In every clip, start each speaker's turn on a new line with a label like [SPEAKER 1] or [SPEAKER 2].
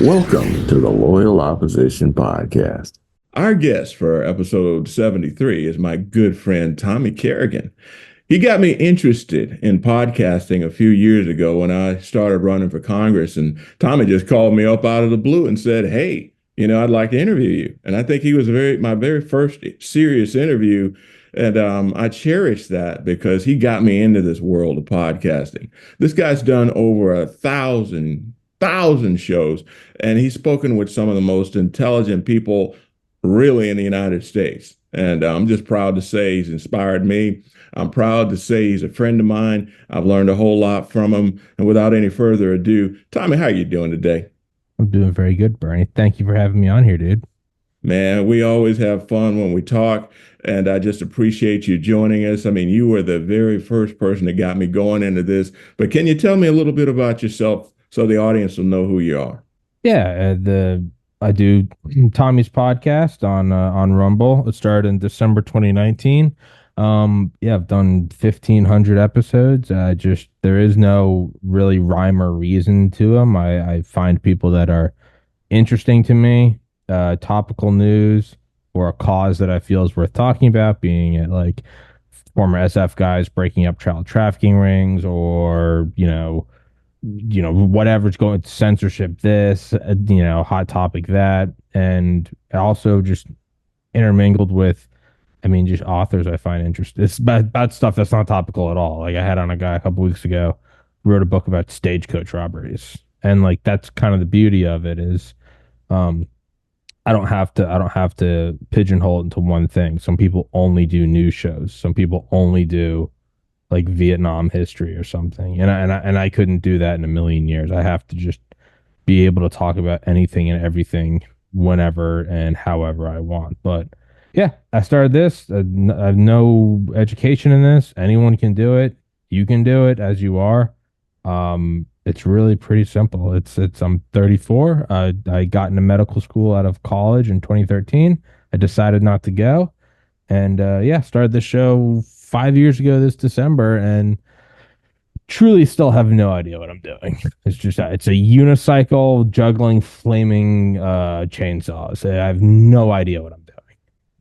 [SPEAKER 1] Welcome to the Loyal Opposition Podcast. Our guest for episode 73 is my good friend, Tommy Carrigan. He got me interested in podcasting a few years ago when I started running for Congress, and Tommy just called me up out of the blue and said, "Hey, I'd like to interview you." And I think he was my very first serious interview. And I cherish that because he got me into this world of podcasting. This guy's done over 1,000 shows, and he's spoken with some of the most intelligent people really in the United States. And I'm just proud to say he's inspired me. I'm proud to say he's a friend of mine. I've learned a whole lot from him. And without any further ado, Tommy, how are you doing today?
[SPEAKER 2] I'm doing very good, Bernie. Thank you for having me on here, dude.
[SPEAKER 1] Man, we always have fun when we talk, and I just appreciate you joining us. I mean, you were the very first person that got me going into this. But can you tell me a little bit about yourself so the audience will know who you are?
[SPEAKER 2] Yeah, I do Tommy's podcast on Rumble. It started in December 2019. Yeah, I've done 1,500 episodes. Just there is no really rhyme or reason to them. I find people that are interesting to me, topical news or a cause that I feel is worth talking about, being it like former SF guys breaking up child trafficking rings, or whatever's going, censorship this, hot topic that, and also just intermingled with, I mean, just authors I find interesting. It's about stuff that's not topical at all. Like I had on a guy a couple weeks ago who wrote a book about stagecoach robberies, and like that's kind of the beauty of it is, um, I don't have to pigeonhole it into one thing. Some people only do news shows. Some people only do like Vietnam history or something. And I couldn't do that in a million years. I have to just be able to talk about anything and everything whenever and however I want. But yeah, I started this. I have no education in this. Anyone can do it. You can do it as you are. It's really pretty simple. I'm 34. I got into medical school out of college in 2013. I decided not to go, and yeah, started the show 5 years ago this December, and truly still have no idea what I'm doing. It's a unicycle juggling flaming chainsaws. I have no idea what I'm doing.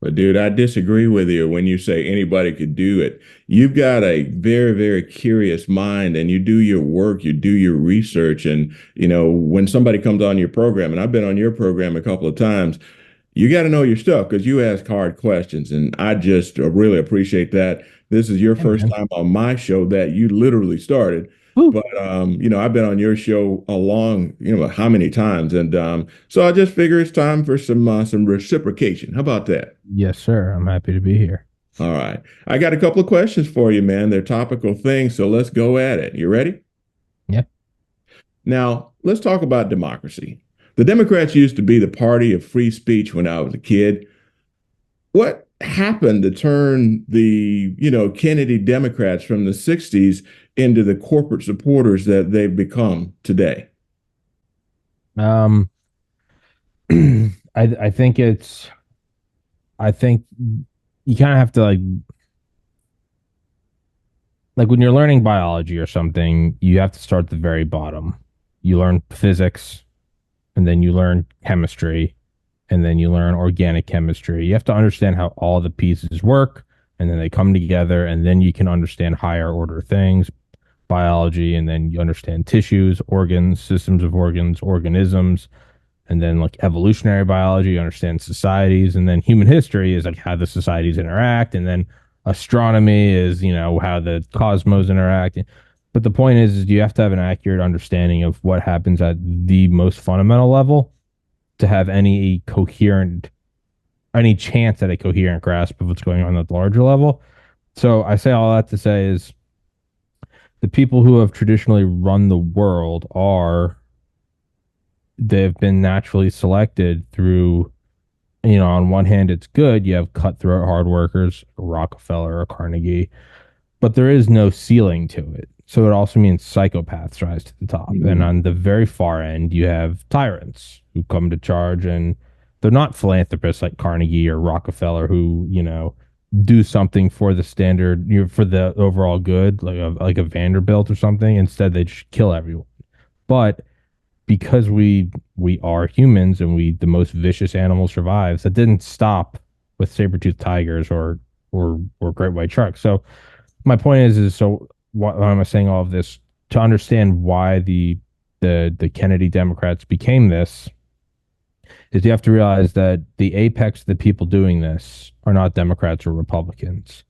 [SPEAKER 1] But dude, I disagree with you when you say anybody could do it. You've got a very, very curious mind and you do your work, you do your research. And, when somebody comes on your program, and I've been on your program a couple of times, you got to know your stuff because you ask hard questions. And I just really appreciate that. This is your
[SPEAKER 2] Yeah,
[SPEAKER 1] first
[SPEAKER 2] man.
[SPEAKER 1] time on my show that you literally started.
[SPEAKER 2] Woo.
[SPEAKER 1] But I've been on your show along, how many times, and so I just figure it's time for some reciprocation. How about that?
[SPEAKER 2] Yes, sir. I'm happy to be here.
[SPEAKER 1] All right, I got a couple of questions for you, man. They're topical things, so let's go at it. You ready?
[SPEAKER 2] Yeah.
[SPEAKER 1] Now, let's talk about democracy. The Democrats used to be the party of free speech when I was a kid. What happened to turn the, Kennedy Democrats from the 60s into the corporate supporters that they've become today?
[SPEAKER 2] Um, I think I think you kind of have to like when you're learning biology or something, you have to start at the very bottom. You learn physics, and then you learn chemistry, and then you learn organic chemistry. You have to understand how all the pieces work, and then they come together, and then you can understand higher order things, biology, and then you understand tissues, organs, systems of organs, organisms, and then like evolutionary biology, you understand societies, and then human history is like how the societies interact, and then astronomy is, how the cosmos interact. But the point is you have to have an accurate understanding of what happens at the most fundamental level to have any chance at a coherent grasp of what's going on at the larger level. So I say all that to say is the people who have traditionally run the world they've been naturally selected through, on one hand, it's good. You have cutthroat hard workers, a Rockefeller or Carnegie, but there is no ceiling to it. So it also means psychopaths rise to the top. And
[SPEAKER 1] Mhm.
[SPEAKER 2] on the very far end, you have tyrants who come to charge, and they're not philanthropists like Carnegie or Rockefeller who, do something for the standard, for the overall good, like a Vanderbilt or something. Instead, they just kill everyone. But because we are humans and we the most vicious animal survives. That didn't stop with saber-toothed tigers or great white sharks. So my point is so why am I saying all of this? To understand why the Kennedy Democrats became this is you have to realize that the apex of the people doing this are not Democrats or Republicans.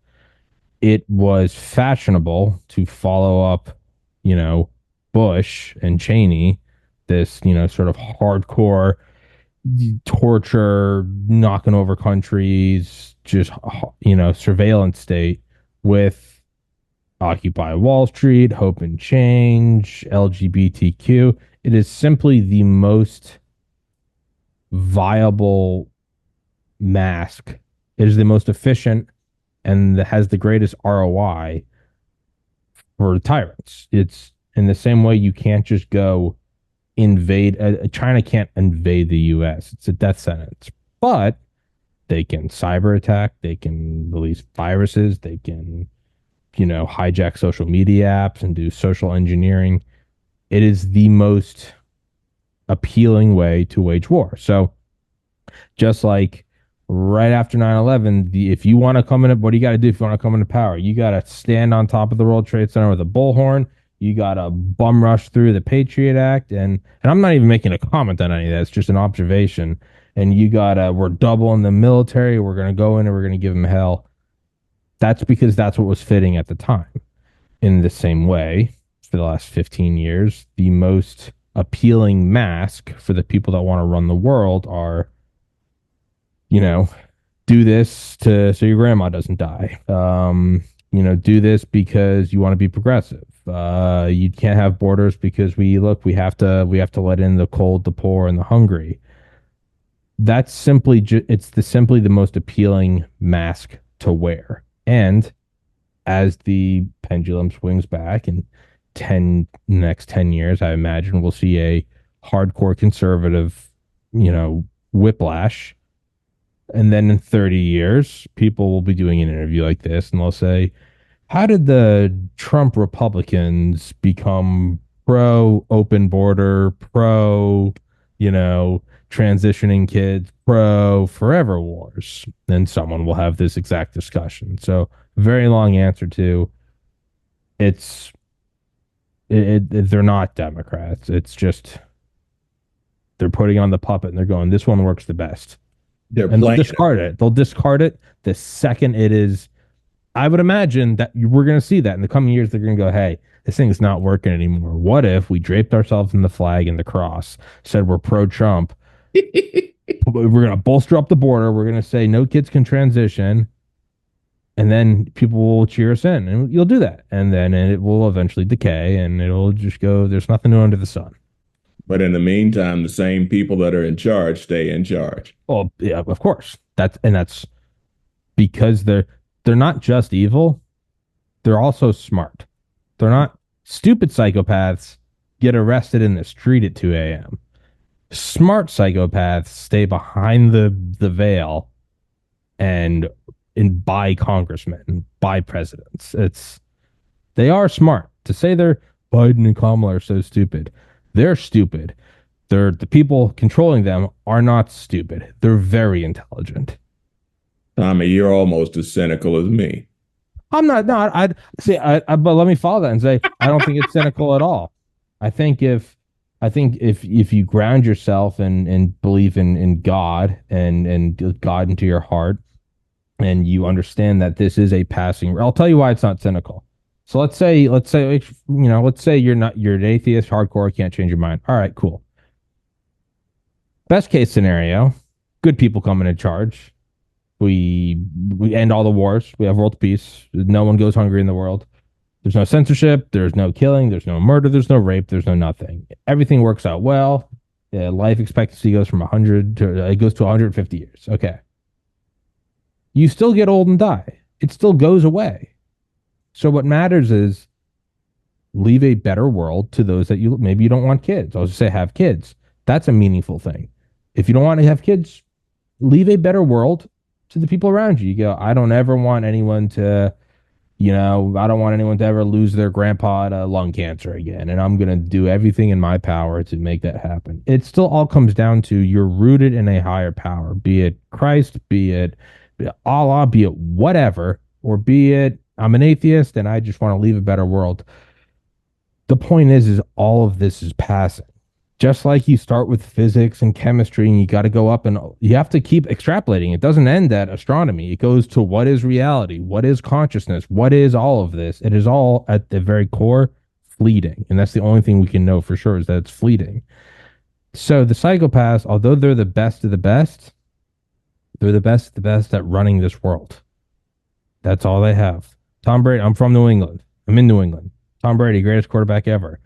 [SPEAKER 2] It was fashionable to follow up, you know, Bush and Cheney, this, you know, sort of hardcore torture, knocking over countries, just, you know, surveillance state with Occupy Wall Street, Hope and Change, LGBTQ. It is simply the most viable mask. It is the most efficient and has the greatest ROI for tyrants. It's in the same way you can't just go invade. China can't invade the U.S. It's a death sentence, but they can cyber attack. They can release viruses. They can, you know, hijack social media apps and do social engineering. It is the most appealing way to wage war. So just like right after 9/11, if you want to come in, what do you got to do if you want to come into power? You got to stand on top of the World Trade Center with a bullhorn. You got to bum rush through the Patriot Act. And I'm not even making a comment on any of that. It's just an observation. And you got to, we're doubling the military. We're going to go in and we're going to give them hell. That's because that's what was fitting at the time. In the same way, for the last 15 years, the most appealing mask for the people that want to run the world are, you know, do this so your grandma doesn't die. You know, do this because you want to be progressive. You can't have borders because we have to let in the cold, the poor, and the hungry. That's simply simply the most appealing mask to wear. And as the pendulum swings back in next 10 years, I imagine we'll see a hardcore conservative, you know, whiplash. And then in 30 years, people will be doing an interview like this and they'll say, how did the Trump Republicans become pro open border, pro, you know, transitioning kids, pro forever wars? And someone will have this exact discussion. So, very long answer to they're not Democrats. It's just they're putting on the puppet and they're going, this one works the best. And they'll discard it. They'll discard it the second it is. I would imagine that we're going to see that in the coming years. They're going to go, hey, this thing is not working anymore. What if we draped ourselves in the flag and the cross, said we're pro-Trump, we're going to bolster up the border, we're going to say no kids can transition, and then people will cheer us in, and you'll do that. And then it will eventually decay, and it'll just go, there's nothing new under the sun.
[SPEAKER 1] But in the meantime, the same people that are in charge stay in charge.
[SPEAKER 2] Oh, yeah, of course. That's because they're not just evil, they're also smart. They're not stupid psychopaths get arrested in the street at 2 a.m. Smart psychopaths stay behind the veil and buy congressmen, buy presidents. They are smart. To say Biden and Kamala are so stupid, they're stupid. The people controlling them are not stupid. They're very intelligent.
[SPEAKER 1] Tommy, you're almost as cynical as me.
[SPEAKER 2] I'm not. I'd say, but let me follow that and say I don't think it's cynical at all. I think if you ground yourself and believe in God and God into your heart, and you understand that this is a passing. I'll tell you why it's not cynical. So let's say you're an atheist, hardcore, can't change your mind. All right, cool. Best case scenario, good people coming in charge. We end all the wars. We have world peace. No one goes hungry in the world. There's no censorship. There's no killing. There's no murder. There's no rape. There's no nothing. Everything works out well. Life expectancy goes from 100 to 150 years. Okay. You still get old and die. It still goes away. So what matters is leave a better world to those that maybe you don't want kids. I'll just say have kids. That's a meaningful thing. If you don't want to have kids, leave a better world to the people around you. You go, I don't ever want anyone to, I don't want anyone to ever lose their grandpa to lung cancer again. And I'm going to do everything in my power to make that happen. It still all comes down to you're rooted in a higher power, be it Christ, be it Allah, be it whatever, or be it I'm an atheist and I just want to leave a better world. The point is all of this is passing. Just like you start with physics and chemistry, and you got to go up and you have to keep extrapolating. It doesn't end at astronomy. It goes to what is reality? What is consciousness? What is all of this? It is all at the very core fleeting. And that's the only thing we can know for sure is that it's fleeting. So the psychopaths, although they're the best of the best, they're the best of the best at running this world. That's all they have. Tom Brady, I'm from New England. I'm in New England. Tom Brady, greatest quarterback ever.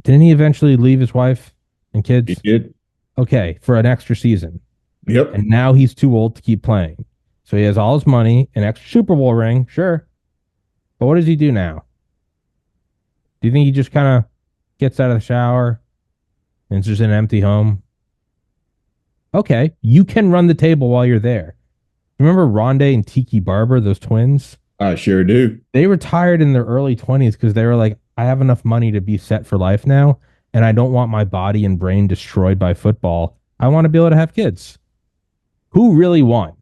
[SPEAKER 2] Didn't he eventually leave his wife and
[SPEAKER 1] He
[SPEAKER 2] kids?
[SPEAKER 1] did.
[SPEAKER 2] Okay, for an extra season.
[SPEAKER 1] Yep.
[SPEAKER 2] And now he's too old to keep playing. So he has all his money, an extra Super Bowl ring, sure. But what does he do now? Do you think he just kind of gets out of the shower and it's just an empty home? Okay, you can run the table while you're there. Remember Rondé and Tiki Barber, those twins?
[SPEAKER 1] I sure do.
[SPEAKER 2] They retired in their early 20s because they were like, I have enough money to be set for life now, and I don't want my body and brain destroyed by football. I want to be able to have kids. Who really won?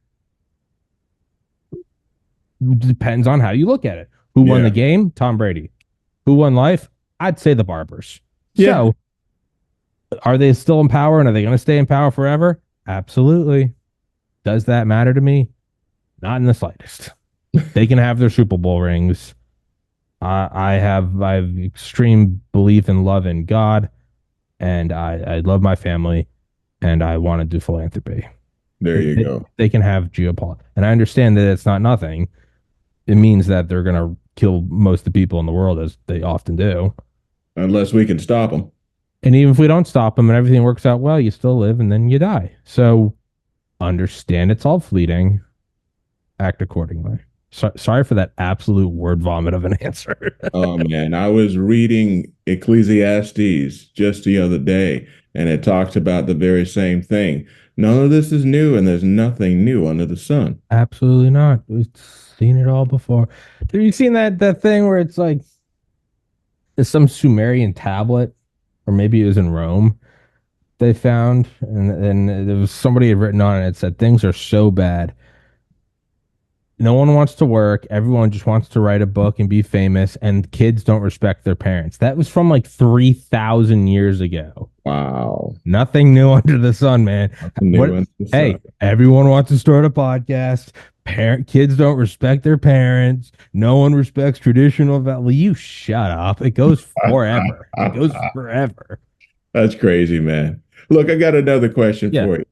[SPEAKER 2] Depends on how you look at it. Who won the
[SPEAKER 1] Yeah.
[SPEAKER 2] game? Tom Brady. Who won life? I'd say the Barbers.
[SPEAKER 1] Yeah.
[SPEAKER 2] So, are they still in power and are they going to stay in power forever? Absolutely. Does that matter to me? Not in the slightest. They can have their Super Bowl rings. I have extreme belief and love in God, and I love my family, and I want to do philanthropy.
[SPEAKER 1] There you go.
[SPEAKER 2] They can have geopolitics, and I understand that it's not nothing. It means that they're going to kill most of the people in the world, as they often do.
[SPEAKER 1] Unless we can stop them.
[SPEAKER 2] And even if we don't stop them and everything works out well, you still live and then you die. So understand it's all fleeting. Act accordingly. Sorry for that absolute word vomit of an answer.
[SPEAKER 1] Oh man, I was reading Ecclesiastes just the other day, and it talks about the very same thing. None of this is new, and there's nothing new under the sun.
[SPEAKER 2] Absolutely not. We've seen it all before. Have you seen that thing where it's like it's some Sumerian tablet, or maybe it was in Rome they found, and there was somebody had written on it. It said things are so bad. No one wants to work. Everyone just wants to write a book and be famous, and kids don't respect their parents. That was from like 3,000 years ago.
[SPEAKER 1] Wow.
[SPEAKER 2] Nothing new under the sun, man.
[SPEAKER 1] New
[SPEAKER 2] What?
[SPEAKER 1] under the
[SPEAKER 2] Hey,
[SPEAKER 1] sun.
[SPEAKER 2] everyone wants to start a podcast. Kids don't respect their parents. No one respects traditional value. You shut up. It goes forever. It goes forever.
[SPEAKER 1] That's crazy, man. Look, I got another question
[SPEAKER 2] Yeah.
[SPEAKER 1] for you.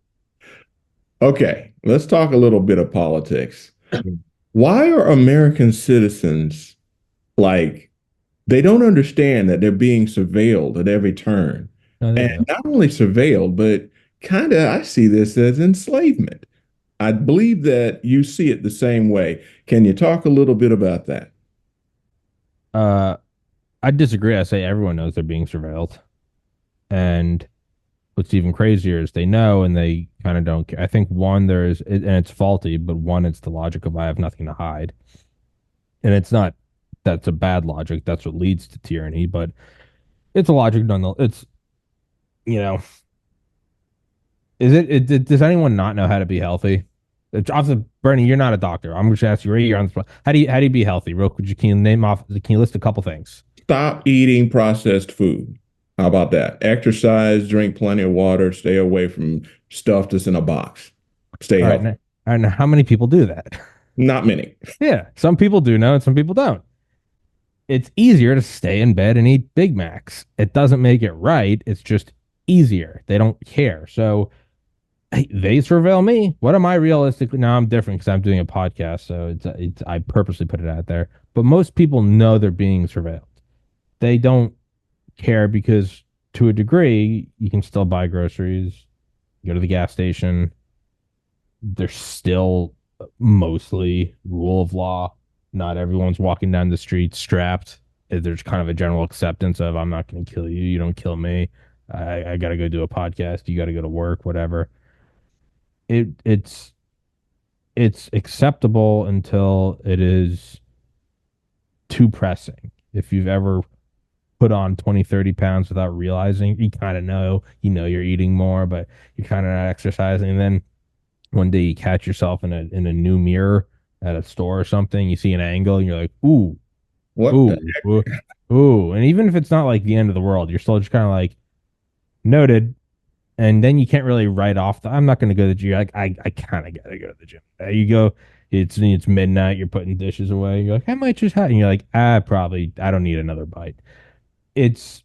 [SPEAKER 1] Okay, let's talk a little bit of politics. Why are American citizens like they don't understand that they're being surveilled at every turn?
[SPEAKER 2] No, they
[SPEAKER 1] And
[SPEAKER 2] do.
[SPEAKER 1] not only surveilled, but kind of I see this as enslavement. I believe that you see it the same way. Can you talk a little bit about that?
[SPEAKER 2] Uh, I disagree. I say everyone knows they're being surveilled. And what's even crazier is they know and they kind of don't care. I think one, and it's faulty, but one, it's the logic of I have nothing to hide. And it's not, that's a bad logic. That's what leads to tyranny, but it's a logic nonetheless. It's, you know, does anyone not know how to be healthy? Obviously, Bernie, you're not a doctor. I'm just asking you right here on the spot. How do you be healthy? Real quick, can you list a couple things?
[SPEAKER 1] Stop eating processed food. How about that? Exercise, drink plenty of water, stay away from stuff that's in a box. Stay
[SPEAKER 2] All right,
[SPEAKER 1] healthy.
[SPEAKER 2] now, all right, now how many people do that?
[SPEAKER 1] Not many.
[SPEAKER 2] Yeah, some people do know and some people don't. It's easier to stay in bed and eat Big Macs. It doesn't make it right. It's just easier. They don't care. So hey, they surveil me. What am I realistically? Now I'm different because I'm doing a podcast, so it's I purposely put it out there. But most people know they're being surveilled. They don't care because to a degree you can still buy groceries, go to the gas station. There's still mostly rule of law. Not everyone's walking down the street strapped. There's kind of a general acceptance of I'm not going to kill you. You don't kill me. I got to go do a podcast. You got to go to work, whatever. It's acceptable until it is too pressing. If you've ever put on 20, 30 pounds without realizing, you kind of know, you're eating more, but you're kind of not exercising. And then one day you catch yourself in a new mirror at a store or something, you see an angle and you're like, ooh,
[SPEAKER 1] What the
[SPEAKER 2] ooh, ooh, ooh. And even if it's not like the end of the world, you're still just kind of like, noted. And then you can't really write off I'm not going to go to the gym. Like, I kind of got to go to the gym. You go, it's midnight, you're putting dishes away. You're like, I might just have, and you're like, probably, I don't need another bite. It's,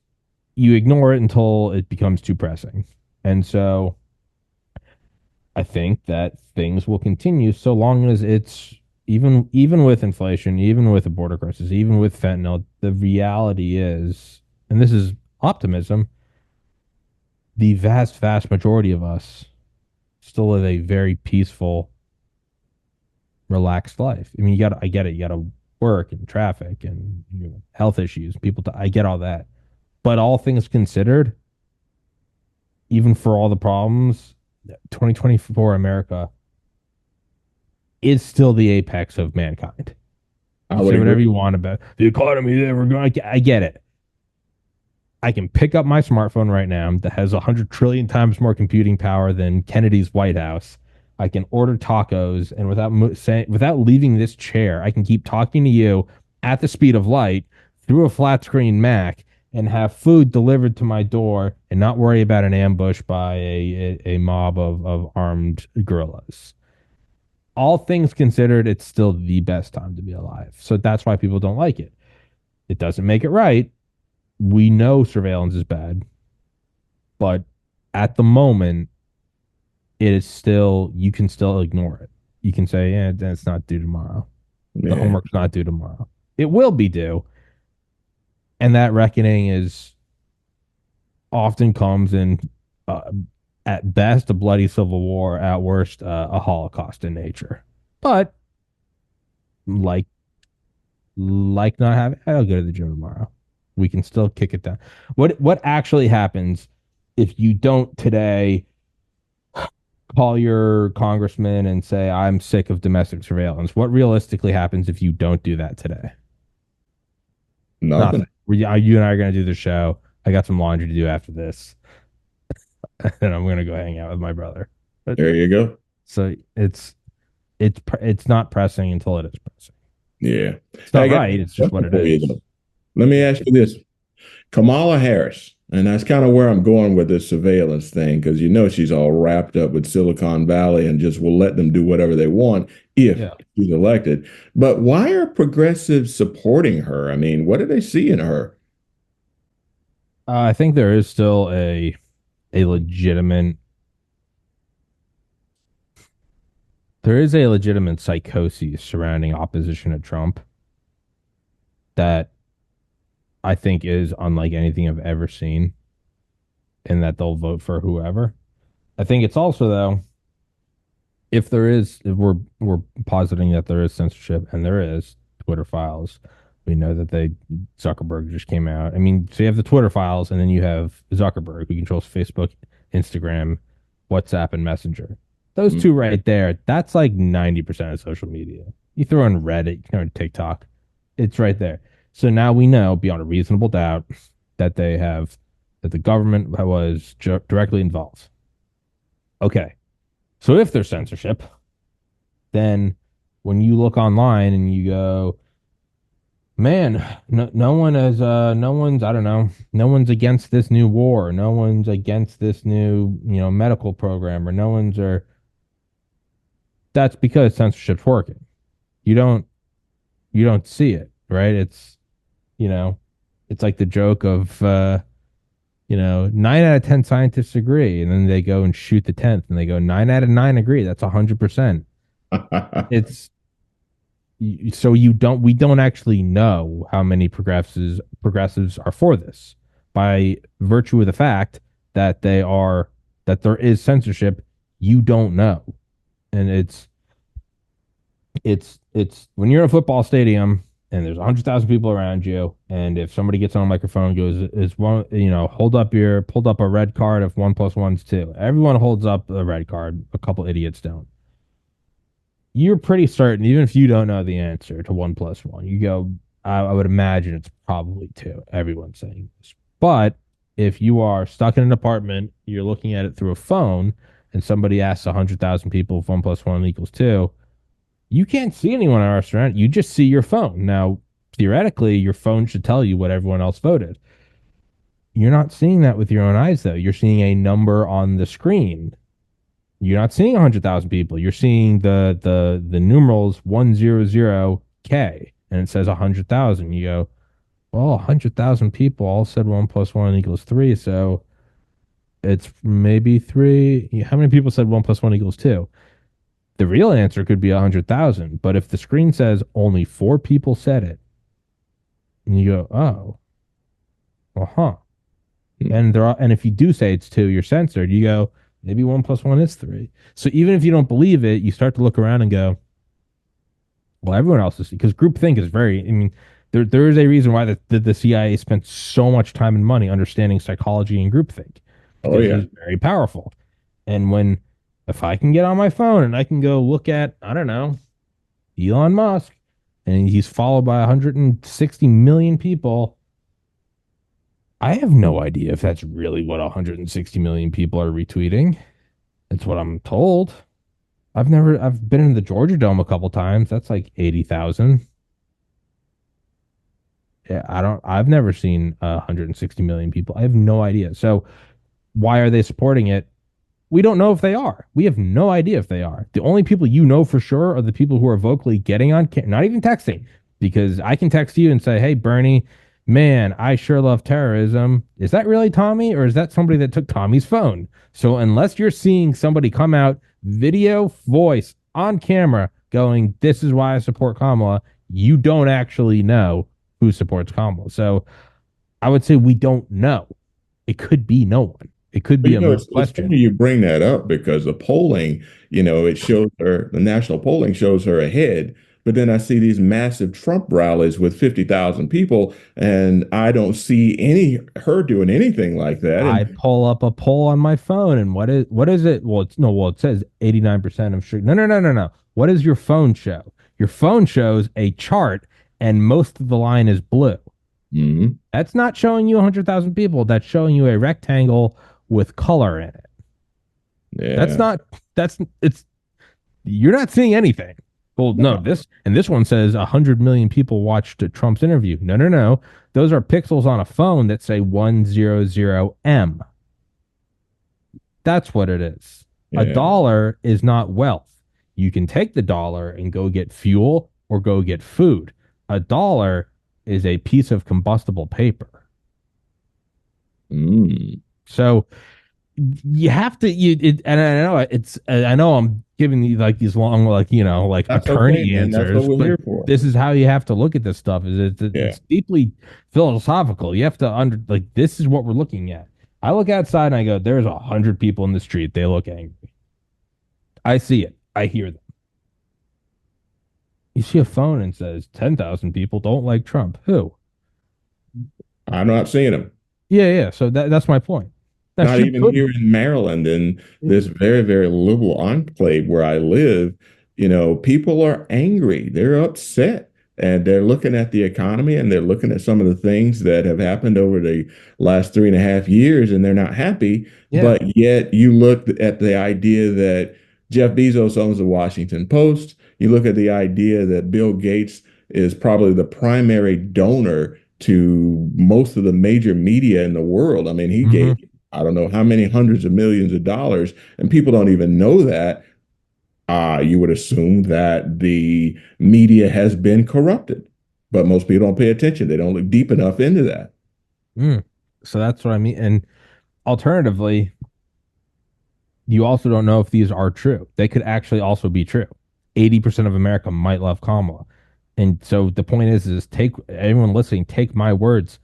[SPEAKER 2] you ignore it until it becomes too pressing. And so I think that things will continue so long as it's, even with inflation, even with the border crisis, even with fentanyl, the reality is, and this is optimism, the vast majority of us still live a very peaceful, relaxed life. I mean, I get it. You got to work and traffic and health issues. I get all that. But all things considered, even for all the problems, 2024 America is still the apex of mankind.
[SPEAKER 1] I
[SPEAKER 2] You
[SPEAKER 1] would
[SPEAKER 2] say whatever
[SPEAKER 1] agree.
[SPEAKER 2] you want about the economy that we're going. I get it. I can pick up my smartphone right now that has 100 trillion times more computing power than Kennedy's White House. I can order tacos, and without leaving this chair, I can keep talking to you at the speed of light through a flat screen Mac and have food delivered to my door and not worry about an ambush by a mob of armed guerrillas. All things considered, it's still the best time to be alive. So that's why people don't like it. It doesn't make it right. We know surveillance is bad, but at the moment, it is still, you can still ignore it. You can say, yeah, it's not due tomorrow. The
[SPEAKER 1] Yeah.
[SPEAKER 2] homework's not due tomorrow. It will be due. And that reckoning is often comes in, uh, at best, a bloody civil war, at worst, a Holocaust in nature. But like, not having, I'll go to the gym tomorrow. We can still kick it down. What actually happens if you don't today call your congressman and say, I'm sick of domestic surveillance? What realistically happens if you don't do that today?
[SPEAKER 1] Nothing.
[SPEAKER 2] Nothing. You and I are going to do the show. I got some laundry to do after this, and I'm going to go hang out with my brother. But,
[SPEAKER 1] There you go.
[SPEAKER 2] so it's not pressing until it is pressing.
[SPEAKER 1] Yeah.
[SPEAKER 2] It's
[SPEAKER 1] Hey, I
[SPEAKER 2] not
[SPEAKER 1] got
[SPEAKER 2] right. It's
[SPEAKER 1] a
[SPEAKER 2] just what
[SPEAKER 1] question
[SPEAKER 2] it
[SPEAKER 1] for you,
[SPEAKER 2] is.
[SPEAKER 1] though. Let me ask you this. Kamala Harris, and that's kind of where I'm going with this surveillance thing, because she's all wrapped up with Silicon Valley and just will let them do whatever they want if
[SPEAKER 2] Yeah.
[SPEAKER 1] she's elected. But why are progressives supporting her? I mean, what do they see in her?
[SPEAKER 2] I think there is still a legitimate there is a legitimate psychosis surrounding opposition to Trump that I think is unlike anything I've ever seen, in that they'll vote for whoever. I think it's also, though, if we're positing that there is censorship, and there is Twitter files. We know that Zuckerberg just came out. I mean, so you have the Twitter files, and then you have Zuckerberg, who controls Facebook, Instagram, WhatsApp, and Messenger. Those
[SPEAKER 1] Mm.
[SPEAKER 2] two right there, that's like 90% of social media. You throw in Reddit, you throw in TikTok, it's right there. So now we know beyond a reasonable doubt that that the government was directly involved. Okay. So if there's censorship, then when you look online and you go, man, no one is, no one's, I don't know, no one's against this new war, no one's against this new, medical program, or no one's, or that's because censorship's working. You don't, you don't see it, right? You know, it's like the joke of, 9 out of 10 scientists agree, and then they go and shoot the 10th, and they go 9 out of 9 agree. That's 100%. It's so we don't actually know how many progressives are for this, by virtue of the fact that that there is censorship. You don't know, and it's when you're in a football stadium and there's 100,000 people around you, and if somebody gets on a microphone and goes, is one, pulled up a red card if 1+1's 2. Everyone holds up a red card. A couple idiots don't. You're pretty certain, even if you don't know the answer to 1+1, you go, I would imagine it's probably two. Everyone's saying this. But if you are stuck in an apartment, you're looking at it through a phone, and somebody asks 100,000 people if one plus one equals two, you can't see anyone in a restaurant. You just see your phone. Now, theoretically, your phone should tell you what everyone else voted. You're not seeing that with your own eyes, though. You're seeing a number on the screen. You're not seeing 100,000 people. You're seeing the numerals 100K, and it says 100,000. You go, well, 100,000 people all said one plus one equals three. So it's maybe three. How many people said one plus one equals two? The real answer could be 100,000. But if the screen says only four people said it, and you go, oh, well, huh. And if you do say it's two, you're censored. You go, maybe one plus one is three. So even if you don't believe it, you start to look around and go, well, everyone else is, because groupthink is very, I mean, there is a reason why the CIA spent so much time and money understanding psychology and groupthink,
[SPEAKER 1] Oh
[SPEAKER 2] because it
[SPEAKER 1] yeah.
[SPEAKER 2] is very powerful. And if I can get on my phone and I can go look at, I don't know, Elon Musk, and he's followed by 160 million people, I have no idea if that's really what 160 million people are retweeting. It's what I'm told. I've been in the Georgia Dome a couple times. That's like 80,000. Yeah, I've never seen 160 million people. I have no idea. So why are they supporting it? We don't know if they are. We have no idea if they are. The only people you know for sure are the people who are vocally getting on, not even texting, because I can text you and say, hey, Bernie, man, I sure love terrorism. Is that really Tommy, or is that somebody that took Tommy's phone? So unless you're seeing somebody come out, video, voice, on camera, going, this is why I support Kamala, you don't actually know who supports Kamala. So I would say we don't know. It could be no one. It could
[SPEAKER 1] But
[SPEAKER 2] be a moot
[SPEAKER 1] it's
[SPEAKER 2] question.
[SPEAKER 1] funny you bring that up because the polling, it shows her, the national polling shows her ahead. But then I see these massive Trump rallies with 50,000 people, and I don't see her doing anything like that.
[SPEAKER 2] I
[SPEAKER 1] And
[SPEAKER 2] pull up a poll on my phone, and what is it? Well, it's no, well, it says 89% of street. No, no, no, no, no. What does your phone show? Your phone shows a chart, and most of the line is blue.
[SPEAKER 1] mhm,
[SPEAKER 2] That's not showing you 100,000 people. That's showing you a rectangle with color in it. That's
[SPEAKER 1] yeah,
[SPEAKER 2] not, it's, you're not seeing anything. Well, no,
[SPEAKER 1] no,
[SPEAKER 2] this one says 100 million people watched Trump's interview. No, no, no. Those are pixels on a phone that say 100M. That's what it is. A
[SPEAKER 1] yeah,
[SPEAKER 2] dollar is not wealth. You can take the dollar and go get fuel or go get food. A dollar is a piece of combustible paper.
[SPEAKER 1] mm.
[SPEAKER 2] So you have to and I know I'm giving you like these long like
[SPEAKER 1] That's okay,
[SPEAKER 2] attorney
[SPEAKER 1] man. That's what
[SPEAKER 2] answers,
[SPEAKER 1] we're
[SPEAKER 2] but
[SPEAKER 1] here for.
[SPEAKER 2] this is how you have to look at this stuff.
[SPEAKER 1] Yeah,
[SPEAKER 2] It's deeply philosophical. You have to this is what we're looking at. I look outside and I go, there's 100 people in the street. They look angry. I see it. I hear them. You see a phone and says 10,000 people don't like Trump. Who?
[SPEAKER 1] I'm not seeing them.
[SPEAKER 2] Yeah, yeah. So that's my point. Now
[SPEAKER 1] Not
[SPEAKER 2] she
[SPEAKER 1] even
[SPEAKER 2] could.
[SPEAKER 1] here in Maryland, in this very, very liberal enclave where I live, people are angry. They're upset. And they're looking at the economy and they're looking at some of the things that have happened over the last 3.5 years, and they're not happy.
[SPEAKER 2] Yeah.
[SPEAKER 1] But yet you look at the idea that Jeff Bezos owns the Washington Post. You look at the idea that Bill Gates is probably the primary donor to most of the major media in the world. I mean, he gave
[SPEAKER 2] Hmm.
[SPEAKER 1] I don't know how many hundreds of millions of dollars, and people don't even know that. You would assume that the media has been corrupted, but most people don't pay attention. They don't look deep enough into that.
[SPEAKER 2] Mm. So that's what I mean. And alternatively, you also don't know if these are true. They could actually also be true. 80% of America might love Kamala. And so the point is take everyone listening, take my words,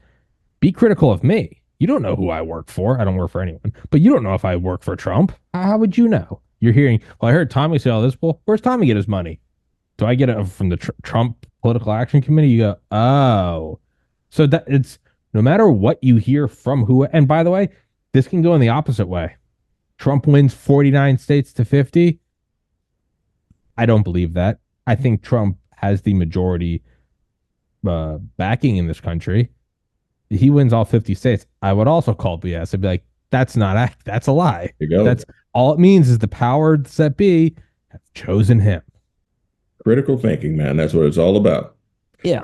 [SPEAKER 2] be critical of me. You don't know who I work for. I don't work for anyone, but you don't know if I work for Trump. How would you know? You're hearing, well, I heard Tommy say all this. Well, where's Tommy get his money? Do I get it from the Trump Political Action Committee? You go, oh. So that it's no matter what you hear from who, and by the way, this can go in the opposite way. Trump wins 49 states to 50. I don't believe that. I think Trump has the majority backing in this country, he wins all 50 states, I would also call BS. I'd be like, that's not that's a lie.
[SPEAKER 1] There you go.
[SPEAKER 2] That's all it means is the powers that be have chosen him.
[SPEAKER 1] Critical thinking, man. That's what it's all about.
[SPEAKER 2] Yeah.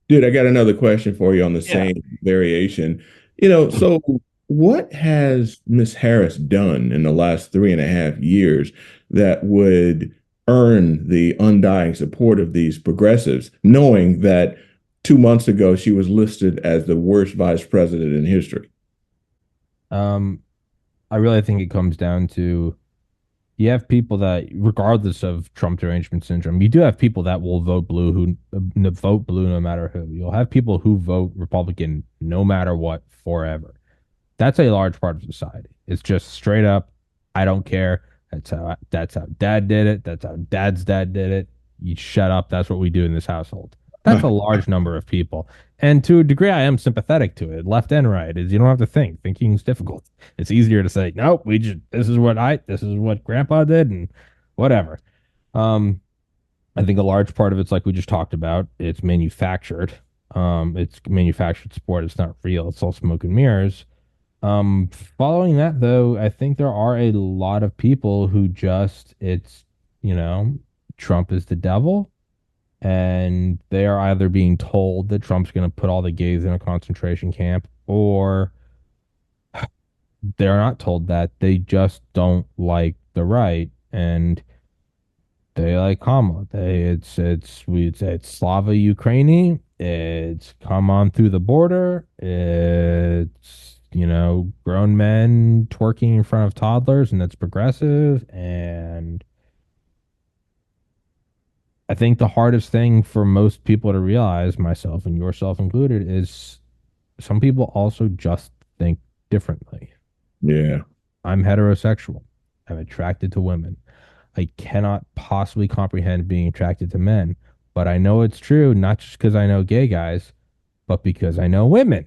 [SPEAKER 1] Dude, I got another question for you on the
[SPEAKER 2] Yeah.
[SPEAKER 1] same variation. So what has Miss Harris done in the last 3.5 years that would earn the undying support of these progressives, knowing that 2 months ago she was listed as the worst vice president in history?
[SPEAKER 2] Um, I really think it comes down to you have people that, regardless of Trump derangement syndrome, you do have people that will vote blue who vote blue no matter who. You'll have people who vote Republican no matter what forever. That's a large part of society. It's just straight up, I don't care. That's how dad did it. That's how dad's dad did it. You shut up. That's what we do in this household. That's a large number of people. And to a degree, I am sympathetic to it. Left and right is you don't have to think. Thinking is difficult. It's easier to say, nope, this is what grandpa did and whatever. Um, I think a large part of it's like we just talked about. It's manufactured. It's manufactured sport. It's not real. It's all smoke and mirrors. Following that though, I think there are a lot of people who just you know, Trump is the devil, and they are either being told that Trump's going to put all the gays in a concentration camp, or they're not told that. They just don't like the right, and they like Kamala. We'd say it's Slava Ukraini. It's come on through the border. It's grown men twerking in front of toddlers, and that's progressive. And I think the hardest thing for most people to realize, myself and yourself included, is some people also just think differently.
[SPEAKER 1] Yeah.
[SPEAKER 2] I'm heterosexual. I'm attracted to women. I cannot possibly comprehend being attracted to men, but I know it's true, not just because I know gay guys, but because I know women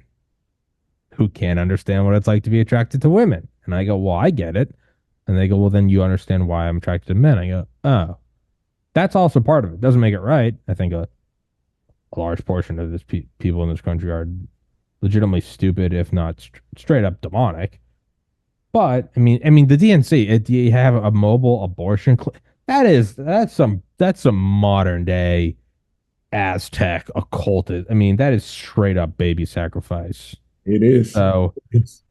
[SPEAKER 2] who can't understand what it's like to be attracted to women. And I go, well, I get it. And they go, well, then you understand why I'm attracted to men. I go, oh, that's also part of it. Doesn't make it right. I think a large portion of this people in this country are legitimately stupid, if not straight up demonic. But I mean, the DNC. You have a mobile abortion. That's some modern day Aztec occultist. I mean, that is straight up baby sacrifice.
[SPEAKER 1] It is.
[SPEAKER 2] So
[SPEAKER 1] It's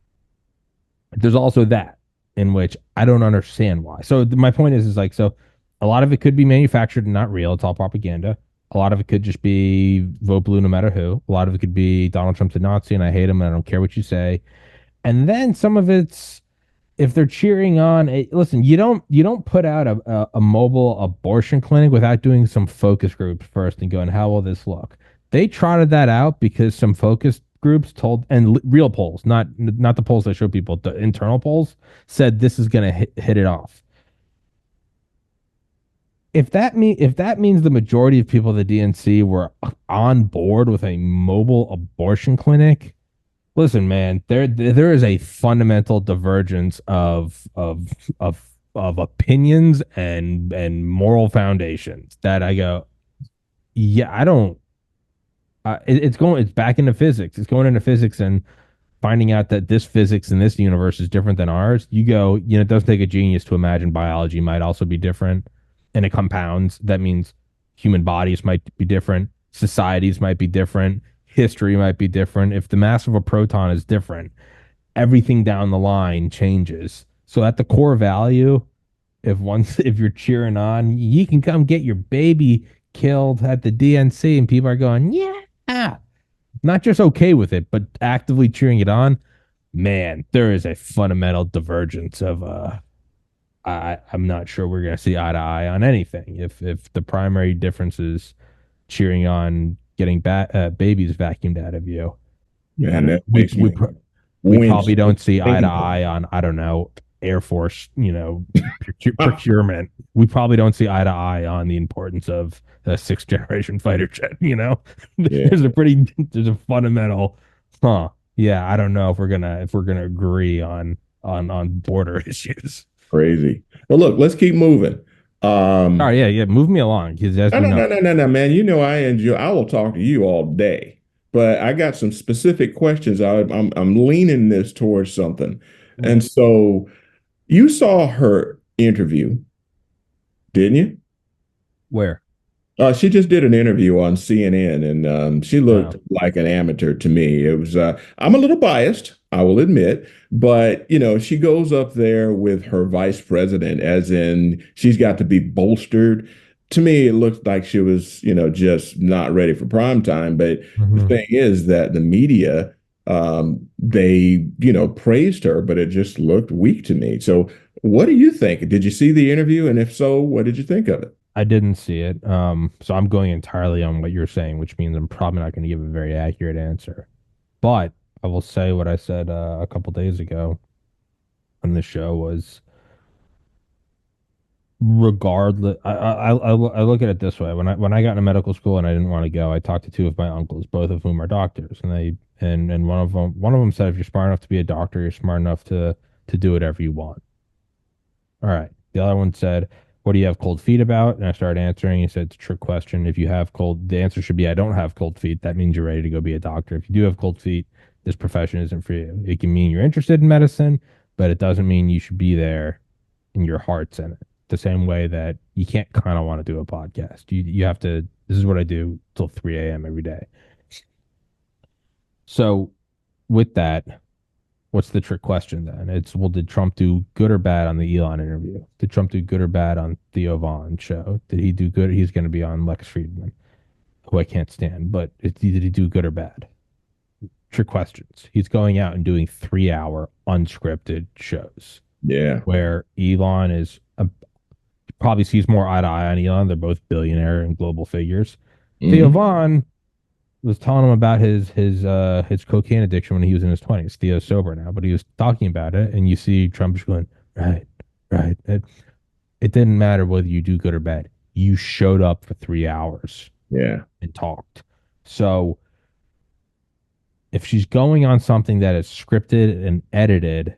[SPEAKER 2] there's also that in which I don't understand why. So my point is like, so a lot of it could be manufactured and not real. It's all propaganda. A lot of it could just be vote blue no matter who. A lot of it could be Donald Trump's a Nazi and I hate him and I don't care what you say. And then some of it's if they're cheering on listen, you don't put out a mobile abortion clinic without doing some focus groups first and going, how will this look? They trotted that out because some focus groups told, and real polls, not the polls that show people, the internal polls said this is going to hit it off. If that means the majority of people at the DNC were on board with a mobile abortion clinic, listen, man, there is a fundamental divergence of opinions and moral foundations that I go, yeah, I don't. It's back into physics. It's going into physics and finding out that this physics in this universe is different than ours. You go, it doesn't take a genius to imagine biology might also be different, and it compounds. That means human bodies might be different, societies might be different, history might be different. If the mass of a proton is different, everything down the line changes. So at the core value, if you're cheering on, you can come get your baby killed at the DNC, and people are going, yeah, not just okay with it, but actively cheering it on. Man, there is a fundamental divergence of I'm not sure we're gonna see eye to eye on anything. If the primary difference is cheering on getting babies vacuumed out of you,
[SPEAKER 1] Man, that
[SPEAKER 2] we
[SPEAKER 1] makes
[SPEAKER 2] we
[SPEAKER 1] me
[SPEAKER 2] we
[SPEAKER 1] wince
[SPEAKER 2] probably don't see eye to
[SPEAKER 1] thinking about
[SPEAKER 2] eye on, I don't know, Air Force, procurement. We probably don't see eye to eye on the importance of a sixth generation fighter jet.
[SPEAKER 1] it.
[SPEAKER 2] There's a fundamental, yeah, I don't know if we're gonna agree on border issues.
[SPEAKER 1] Crazy. Well, look, let's keep moving.
[SPEAKER 2] All
[SPEAKER 1] Um,
[SPEAKER 2] right, yeah, yeah. Move me along because as
[SPEAKER 1] no,
[SPEAKER 2] you
[SPEAKER 1] no,
[SPEAKER 2] know,
[SPEAKER 1] no, no, no, no, man. You know I enjoy. I will talk to you all day, but I got some specific questions. I'm leaning this towards something,
[SPEAKER 2] mm,
[SPEAKER 1] and so you saw her interview, didn't you?
[SPEAKER 2] where?
[SPEAKER 1] She just did an interview on CNN, and she looked
[SPEAKER 2] No.
[SPEAKER 1] like an amateur to me. It was. I'm a little biased, I will admit, but she goes up there with her vice president, as in she's got to be bolstered. To me, it looked like she was, just not ready for prime time. But the
[SPEAKER 2] Hmm.
[SPEAKER 1] thing is that the media, they, praised her, but it just looked weak to me. So, what do you think? Did you see the interview, and if so, what did you think of it?
[SPEAKER 2] I didn't see it. So I'm going entirely on what you're saying, which means I'm probably not going to give a very accurate answer. But I will say what I said a couple days ago on the show was regardless. I look at it this way: when I got into medical school and I didn't want to go, I talked to two of my uncles, both of whom are doctors, and one of them said, if you're smart enough to be a doctor, you're smart enough to do whatever you want. All right. The other one said, what do you have cold feet about? And I started answering. He said, it's a trick question. If you have cold, the answer should be, I don't have cold feet. That means you're ready to go be a doctor. If you do have cold feet, this profession isn't for you. It can mean you're interested in medicine, but it doesn't mean you should be there and your heart's in it. The same way that you can't kind of want to do a podcast. You have to, this is what I do till 3 a.m. every day. So with that, what's the trick question then? It's, well, did Trump do good or bad on the Elon interview? Did Trump do good or bad on Theo Vaughn show? Did he do good? He's going to be on Lex Friedman, who I can't stand. But did he do good or bad? Trick questions. He's going out and doing 3 hour unscripted shows
[SPEAKER 1] Yeah.
[SPEAKER 2] where Elon is probably sees more eye to eye on Elon. They're both billionaire and global figures. Theo
[SPEAKER 1] Hmm.
[SPEAKER 2] Vaughn was telling him about his cocaine addiction when he was in his 20s. Theo's sober now, but he was talking about it, and you see Trump just going, right, right. It didn't matter whether you do good or bad. You showed up for 3 hours
[SPEAKER 1] Yeah.
[SPEAKER 2] and talked. So if she's going on something that is scripted and edited,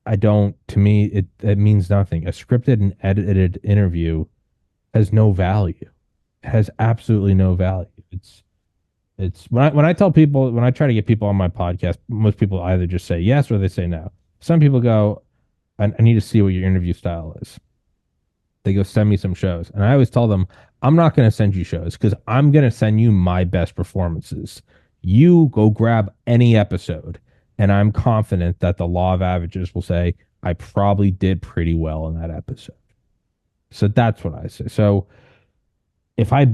[SPEAKER 2] I don't, to me, it means nothing. A scripted and edited interview has no value. It has absolutely no value. It's when I tell people, when I try to get people on my podcast, most people either just say yes or they say no. Some people go, I need to see what your interview style is. They go, send me some shows. And I always tell them, I'm not going to send you shows because I'm going to send you my best performances. You go grab any episode, and I'm confident that the law of averages will say, I probably did pretty well in that episode. So that's what I say. So if I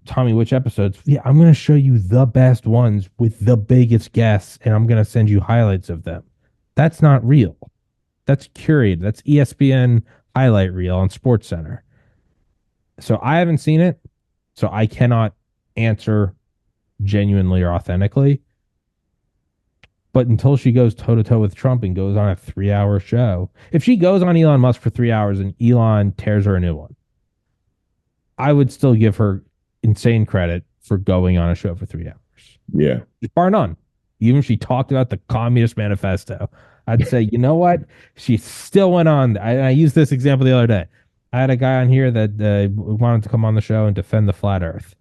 [SPEAKER 2] tell me which episodes, yeah, I'm gonna show you the best ones with the biggest guests, and I'm gonna send you highlights of them. That's not real. That's curated. That's ESPN highlight reel on Sports Center. So I haven't seen it, so I cannot answer genuinely or authentically. But until she goes toe to toe with Trump and goes on a 3 hour show, if she goes on Elon Musk for 3 hours and Elon tears her a new one, I would still give her insane credit for going on a show for 3 hours,
[SPEAKER 1] Yeah.
[SPEAKER 2] bar none. Even if she talked about the Communist Manifesto, I'd say, you know what? She still went on. I used this example the other day. I had a guy on here that wanted to come on the show and defend the flat Earth,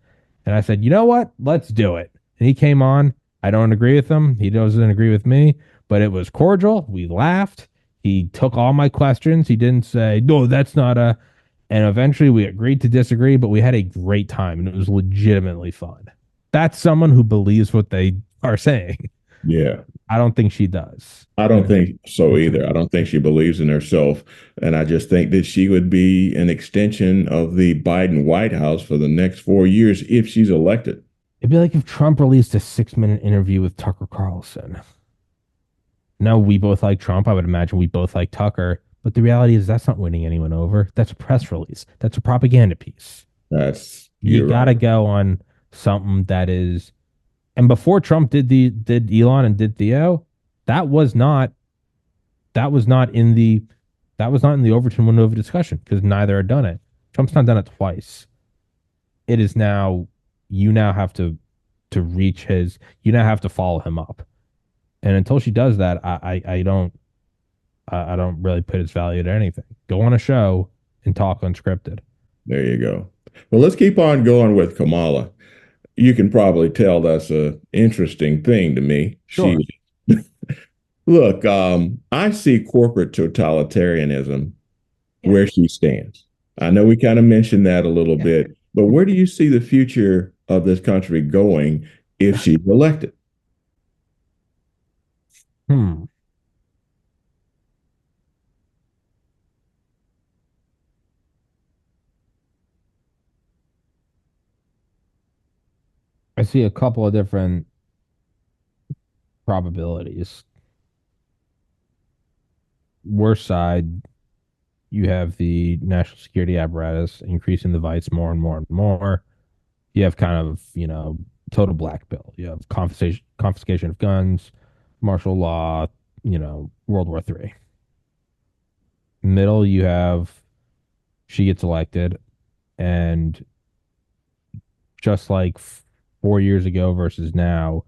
[SPEAKER 2] and I said, you know what? Let's do it. And he came on. I don't agree with him. He doesn't agree with me, but it was cordial. We laughed. He took all my questions. He didn't say, no, that's not a, and eventually we agreed to disagree, but we had a great time and it was legitimately fun. That's someone who believes what they are saying.
[SPEAKER 1] Yeah.
[SPEAKER 2] I don't think she does.
[SPEAKER 1] I don't
[SPEAKER 2] And
[SPEAKER 1] think so
[SPEAKER 2] it's
[SPEAKER 1] either. I don't think she believes in herself. And I just think that she would be an extension of the Biden White House for the next 4 years if she's elected.
[SPEAKER 2] it'd be like if Trump released a 6 minute interview with Tucker Carlson. No, we both like Trump. I would imagine we both like Tucker. But the reality is that's not winning anyone over. That's a press release. That's a propaganda piece. You
[SPEAKER 1] You're
[SPEAKER 2] gotta
[SPEAKER 1] right.
[SPEAKER 2] go on something that is, and before Trump did Elon and did Theo, that was not that was not in the that was not in the Overton window of discussion because neither had done it. Trump's not done it twice. It is now, you now have to reach his, you now have to follow him up. And until she does that, I don't I don't really put its value to anything. Go on a show and talk unscripted.
[SPEAKER 1] There you go. Well, let's keep on going with Kamala. You can probably tell that's a interesting thing to me.
[SPEAKER 2] Sure.
[SPEAKER 1] Look, I see corporate totalitarianism
[SPEAKER 2] Yeah.
[SPEAKER 1] where she stands. I know we kind of mentioned that a little
[SPEAKER 2] Yeah.
[SPEAKER 1] bit, but where do you see the future of this country going if she's elected?
[SPEAKER 2] Hmm. I see a couple of different probabilities. Worst side, you have the national security apparatus increasing the vice more and more and more. You have kind of, total black bill. You have confiscation of guns, martial law, World War III. Middle, you have she gets elected, and just like 4 years ago versus now,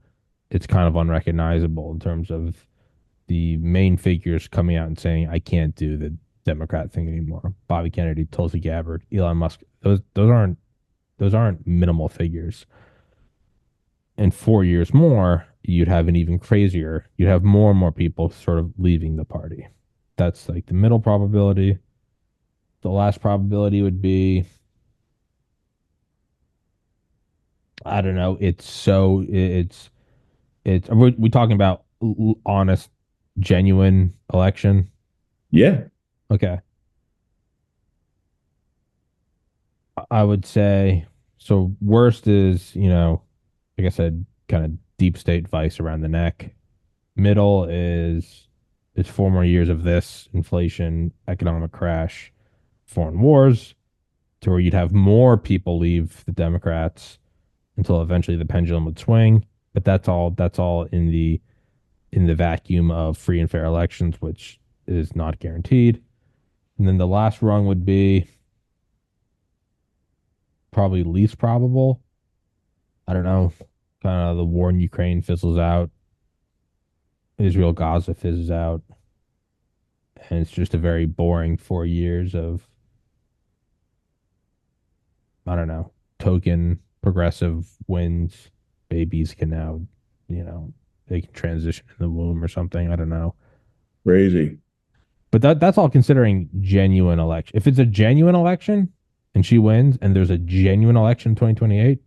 [SPEAKER 2] it's kind of unrecognizable in terms of the main figures coming out and saying, I can't do the Democrat thing anymore. Bobby Kennedy, Tulsi Gabbard, Elon Musk. Those aren't minimal figures. In 4 years more, you'd have an even crazier. You'd have more and more people sort of leaving the party. That's like the middle probability. The last probability would be, I don't know. It's are we talking about honest, genuine election?
[SPEAKER 1] Yeah,
[SPEAKER 2] Okay. I would say so. Worst is, like I said, kind of deep state vice around the neck. Middle is it's 4 more years of this inflation, economic crash, foreign wars, to where you'd have more people leave the Democrats until eventually the pendulum would swing. But that's all in the vacuum of free and fair elections, which is not guaranteed. And then the last rung would be probably least probable. I don't know. Kind of the war in Ukraine fizzles out, Israel Gaza fizzes out, and it's just a very boring 4 years of, I don't know, token progressive wins. Babies can now, they can transition in the womb or something. I don't know.
[SPEAKER 1] crazy.
[SPEAKER 2] But that's all considering genuine election. If it's a genuine election and she wins and there's a genuine election in 2028,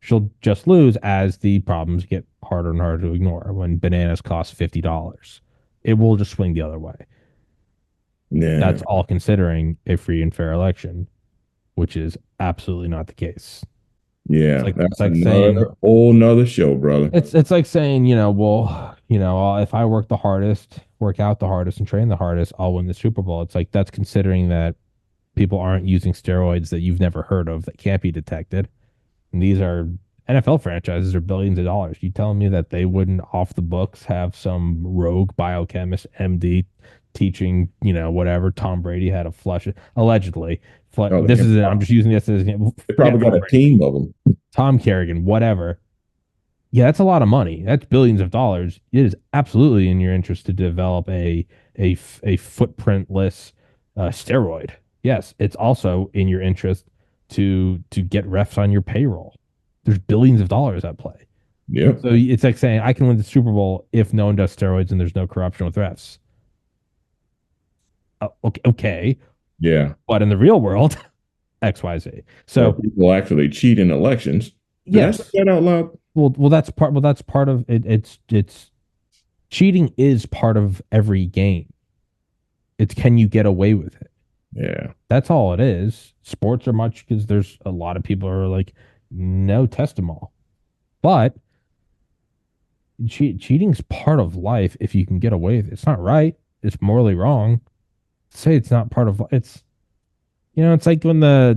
[SPEAKER 2] she'll just lose as the problems get harder and harder to ignore. When bananas cost $50, it will just swing the other way.
[SPEAKER 1] Yeah,
[SPEAKER 2] That's all considering a free and fair election, which is absolutely not the case. It's
[SPEAKER 1] yeah.
[SPEAKER 2] like it's
[SPEAKER 1] That's
[SPEAKER 2] like saying
[SPEAKER 1] another whole nother show, brother.
[SPEAKER 2] it's like saying, well, if I work out the hardest, and train the hardest, I'll win the Super Bowl. It's like that's considering that people aren't using steroids that you've never heard of that can't be detected. And these are NFL franchises are billions of dollars. You telling me that they wouldn't off the books have some rogue biochemist MD teaching, whatever Tom Brady had a flush allegedly.
[SPEAKER 1] Oh,
[SPEAKER 2] This is I'm just using this as an example.
[SPEAKER 1] they
[SPEAKER 2] Forget
[SPEAKER 1] probably got
[SPEAKER 2] Tom
[SPEAKER 1] a
[SPEAKER 2] Brady.
[SPEAKER 1] team of them.
[SPEAKER 2] Tom Carrigan, whatever. Yeah, that's a lot of money. That's billions of dollars. It is absolutely in your interest to develop a footprintless steroid. Yes, it's also in your interest to get refs on your payroll. There's billions of dollars at play.
[SPEAKER 1] Yep.
[SPEAKER 2] So it's like saying I can win the Super Bowl if no one does steroids and there's no corruption with refs. Okay,
[SPEAKER 1] Yeah.
[SPEAKER 2] but in the real world, X, Y, Z.
[SPEAKER 1] Where
[SPEAKER 2] So
[SPEAKER 1] people actually cheat in elections. Did I say
[SPEAKER 2] yes,
[SPEAKER 1] that out loud?
[SPEAKER 2] well, that's part of it. It's cheating is part of every game. It's can you get away with it?
[SPEAKER 1] Yeah.
[SPEAKER 2] That's all it is. Sports are much because there's a lot of people who are like, no, test them all. But cheating's part of life if you can get away with it. It's not right. It's morally wrong. Say it's not part of it's it's like when the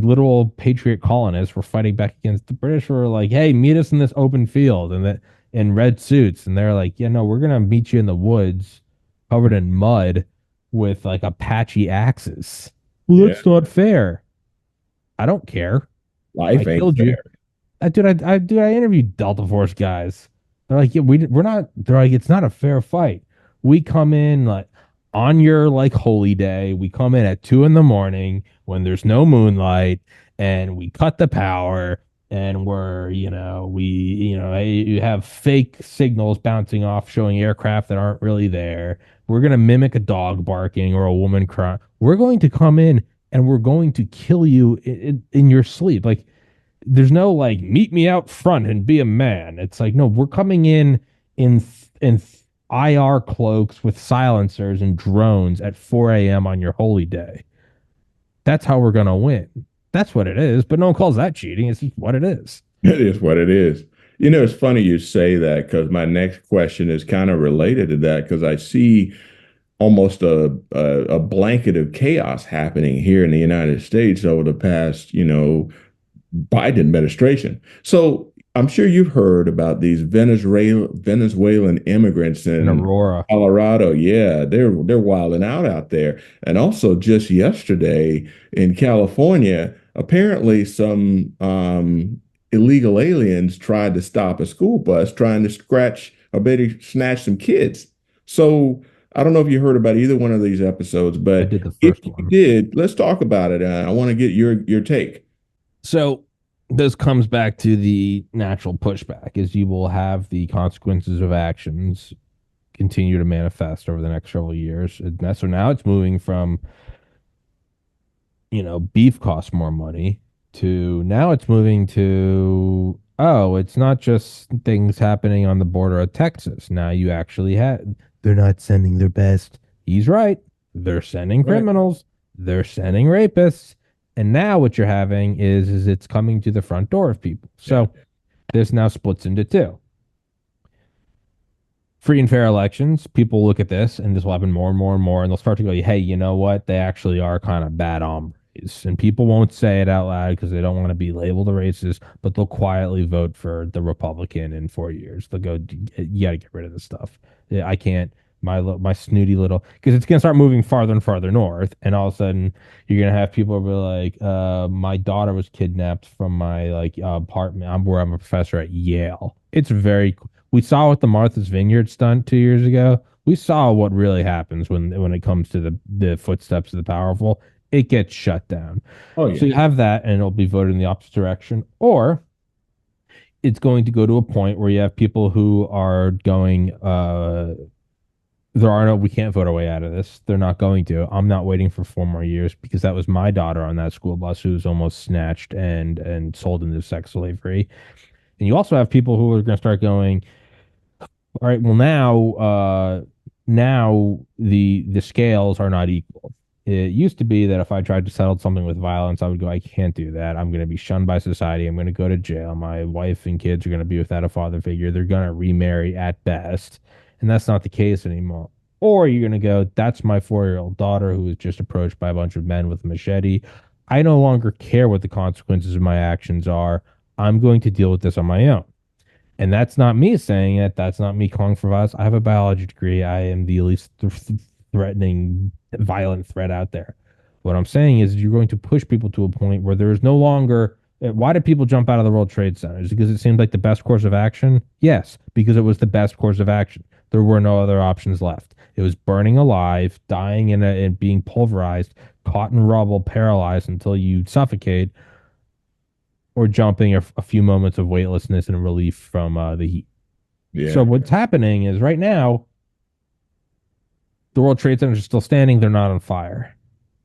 [SPEAKER 2] literal patriot colonists were fighting back against the British were like, hey, meet us in this open field and that in red suits. And they're like, yeah, no, we're gonna meet you in the woods covered in mud with like Apache axes. Well,
[SPEAKER 1] Yeah.
[SPEAKER 2] that's not fair. I don't care. I
[SPEAKER 1] Life ain't
[SPEAKER 2] killed you.
[SPEAKER 1] fair.
[SPEAKER 2] I interviewed Delta Force guys. They're like, yeah, we're not. They're like, it's not a fair fight. We come in like, on your like holy day, we come in at 2 in the morning when there's no moonlight and we cut the power and you have fake signals bouncing off showing aircraft that aren't really there. We're going to mimic a dog barking or a woman crying. We're going to come in and we're going to kill you in your sleep. Like, there's no like meet me out front and be a man. It's like, no, we're coming in IR cloaks with silencers and drones at 4 a.m. on your holy day. That's how we're gonna win. That's what it is. But no one calls that cheating. It's just what it is.
[SPEAKER 1] It is what it is. You know, it's funny you say that because my next question is kind of related to that because I see almost a blanket of chaos happening here in the United States over the past, Biden administration. So I'm sure you've heard about these Venezuelan immigrants
[SPEAKER 2] In
[SPEAKER 1] in
[SPEAKER 2] Aurora,
[SPEAKER 1] Colorado. Yeah, they're wilding out there. And also just yesterday in California, apparently some illegal aliens tried to stop a school bus trying to scratch or maybe snatch some kids. So I don't know if you heard about either one of these episodes,
[SPEAKER 2] I
[SPEAKER 1] but
[SPEAKER 2] did the
[SPEAKER 1] if
[SPEAKER 2] first
[SPEAKER 1] you
[SPEAKER 2] one.
[SPEAKER 1] did, let's talk about it. I want to get your take.
[SPEAKER 2] So this comes back to the natural pushback is you will have the consequences of actions continue to manifest over the next several years. So now it's moving from beef costs more money to now it's moving to, oh, it's not just things happening on the border of Texas. Now you actually they're not sending their best. He's right. They're sending
[SPEAKER 1] Right.
[SPEAKER 2] criminals, they're sending rapists. And now what you're having is it's coming to the front door of people.
[SPEAKER 1] Yeah.
[SPEAKER 2] So this now splits into two. Free and fair elections, people look at this and this will happen more and more and more, and they'll start to go, hey, you know what? They actually are kind of bad hombres. And people won't say it out loud because they don't want to be labeled a racist, but they'll quietly vote for the Republican in 4 years. They'll go, you got to get rid of this stuff. I can't, my snooty little, because it's going to start moving farther and farther north. And all of a sudden, you're going to have people be like, my daughter was kidnapped from my apartment. I'm a professor at Yale. It's very, we saw what the Martha's Vineyard stunt 2 years ago. We saw what really happens when it comes to the footsteps of the powerful. It gets shut down.
[SPEAKER 1] Oh
[SPEAKER 2] So
[SPEAKER 1] yeah.
[SPEAKER 2] you have that, and it'll be voted in the opposite direction, or it's going to go to a point where you have people who are going, we can't vote our way out of this. They're not going to. I'm not waiting for 4 more years because that was my daughter on that school bus who was almost snatched and sold into sex slavery. And you also have people who are going to start going, all right, well now the scales are not equal. It used to be that if I tried to settle something with violence, I would go, I can't do that. I'm going to be shunned by society. I'm going to go to jail. My wife and kids are going to be without a father figure. They're going to remarry at best. And that's not the case anymore. Or you're going to go, that's my 4-year-old daughter who was just approached by a bunch of men with a machete. I no longer care what the consequences of my actions are. I'm going to deal with this on my own. And that's not me saying it. That's not me calling for violence. I have a biology degree. I am the least threatening, violent threat out there. What I'm saying is you're going to push people to a point where there is no longer. Why did people jump out of the World Trade Center? Is it because it seemed like the best course of action? Yes, because it was the best course of action. There were no other options left. It was burning alive, dying and being pulverized, caught in rubble, paralyzed until you suffocate, or jumping a few moments of weightlessness and relief from the heat. So
[SPEAKER 1] Yeah.
[SPEAKER 2] what's happening is right now, the World Trade Centers are still standing. They're not on fire.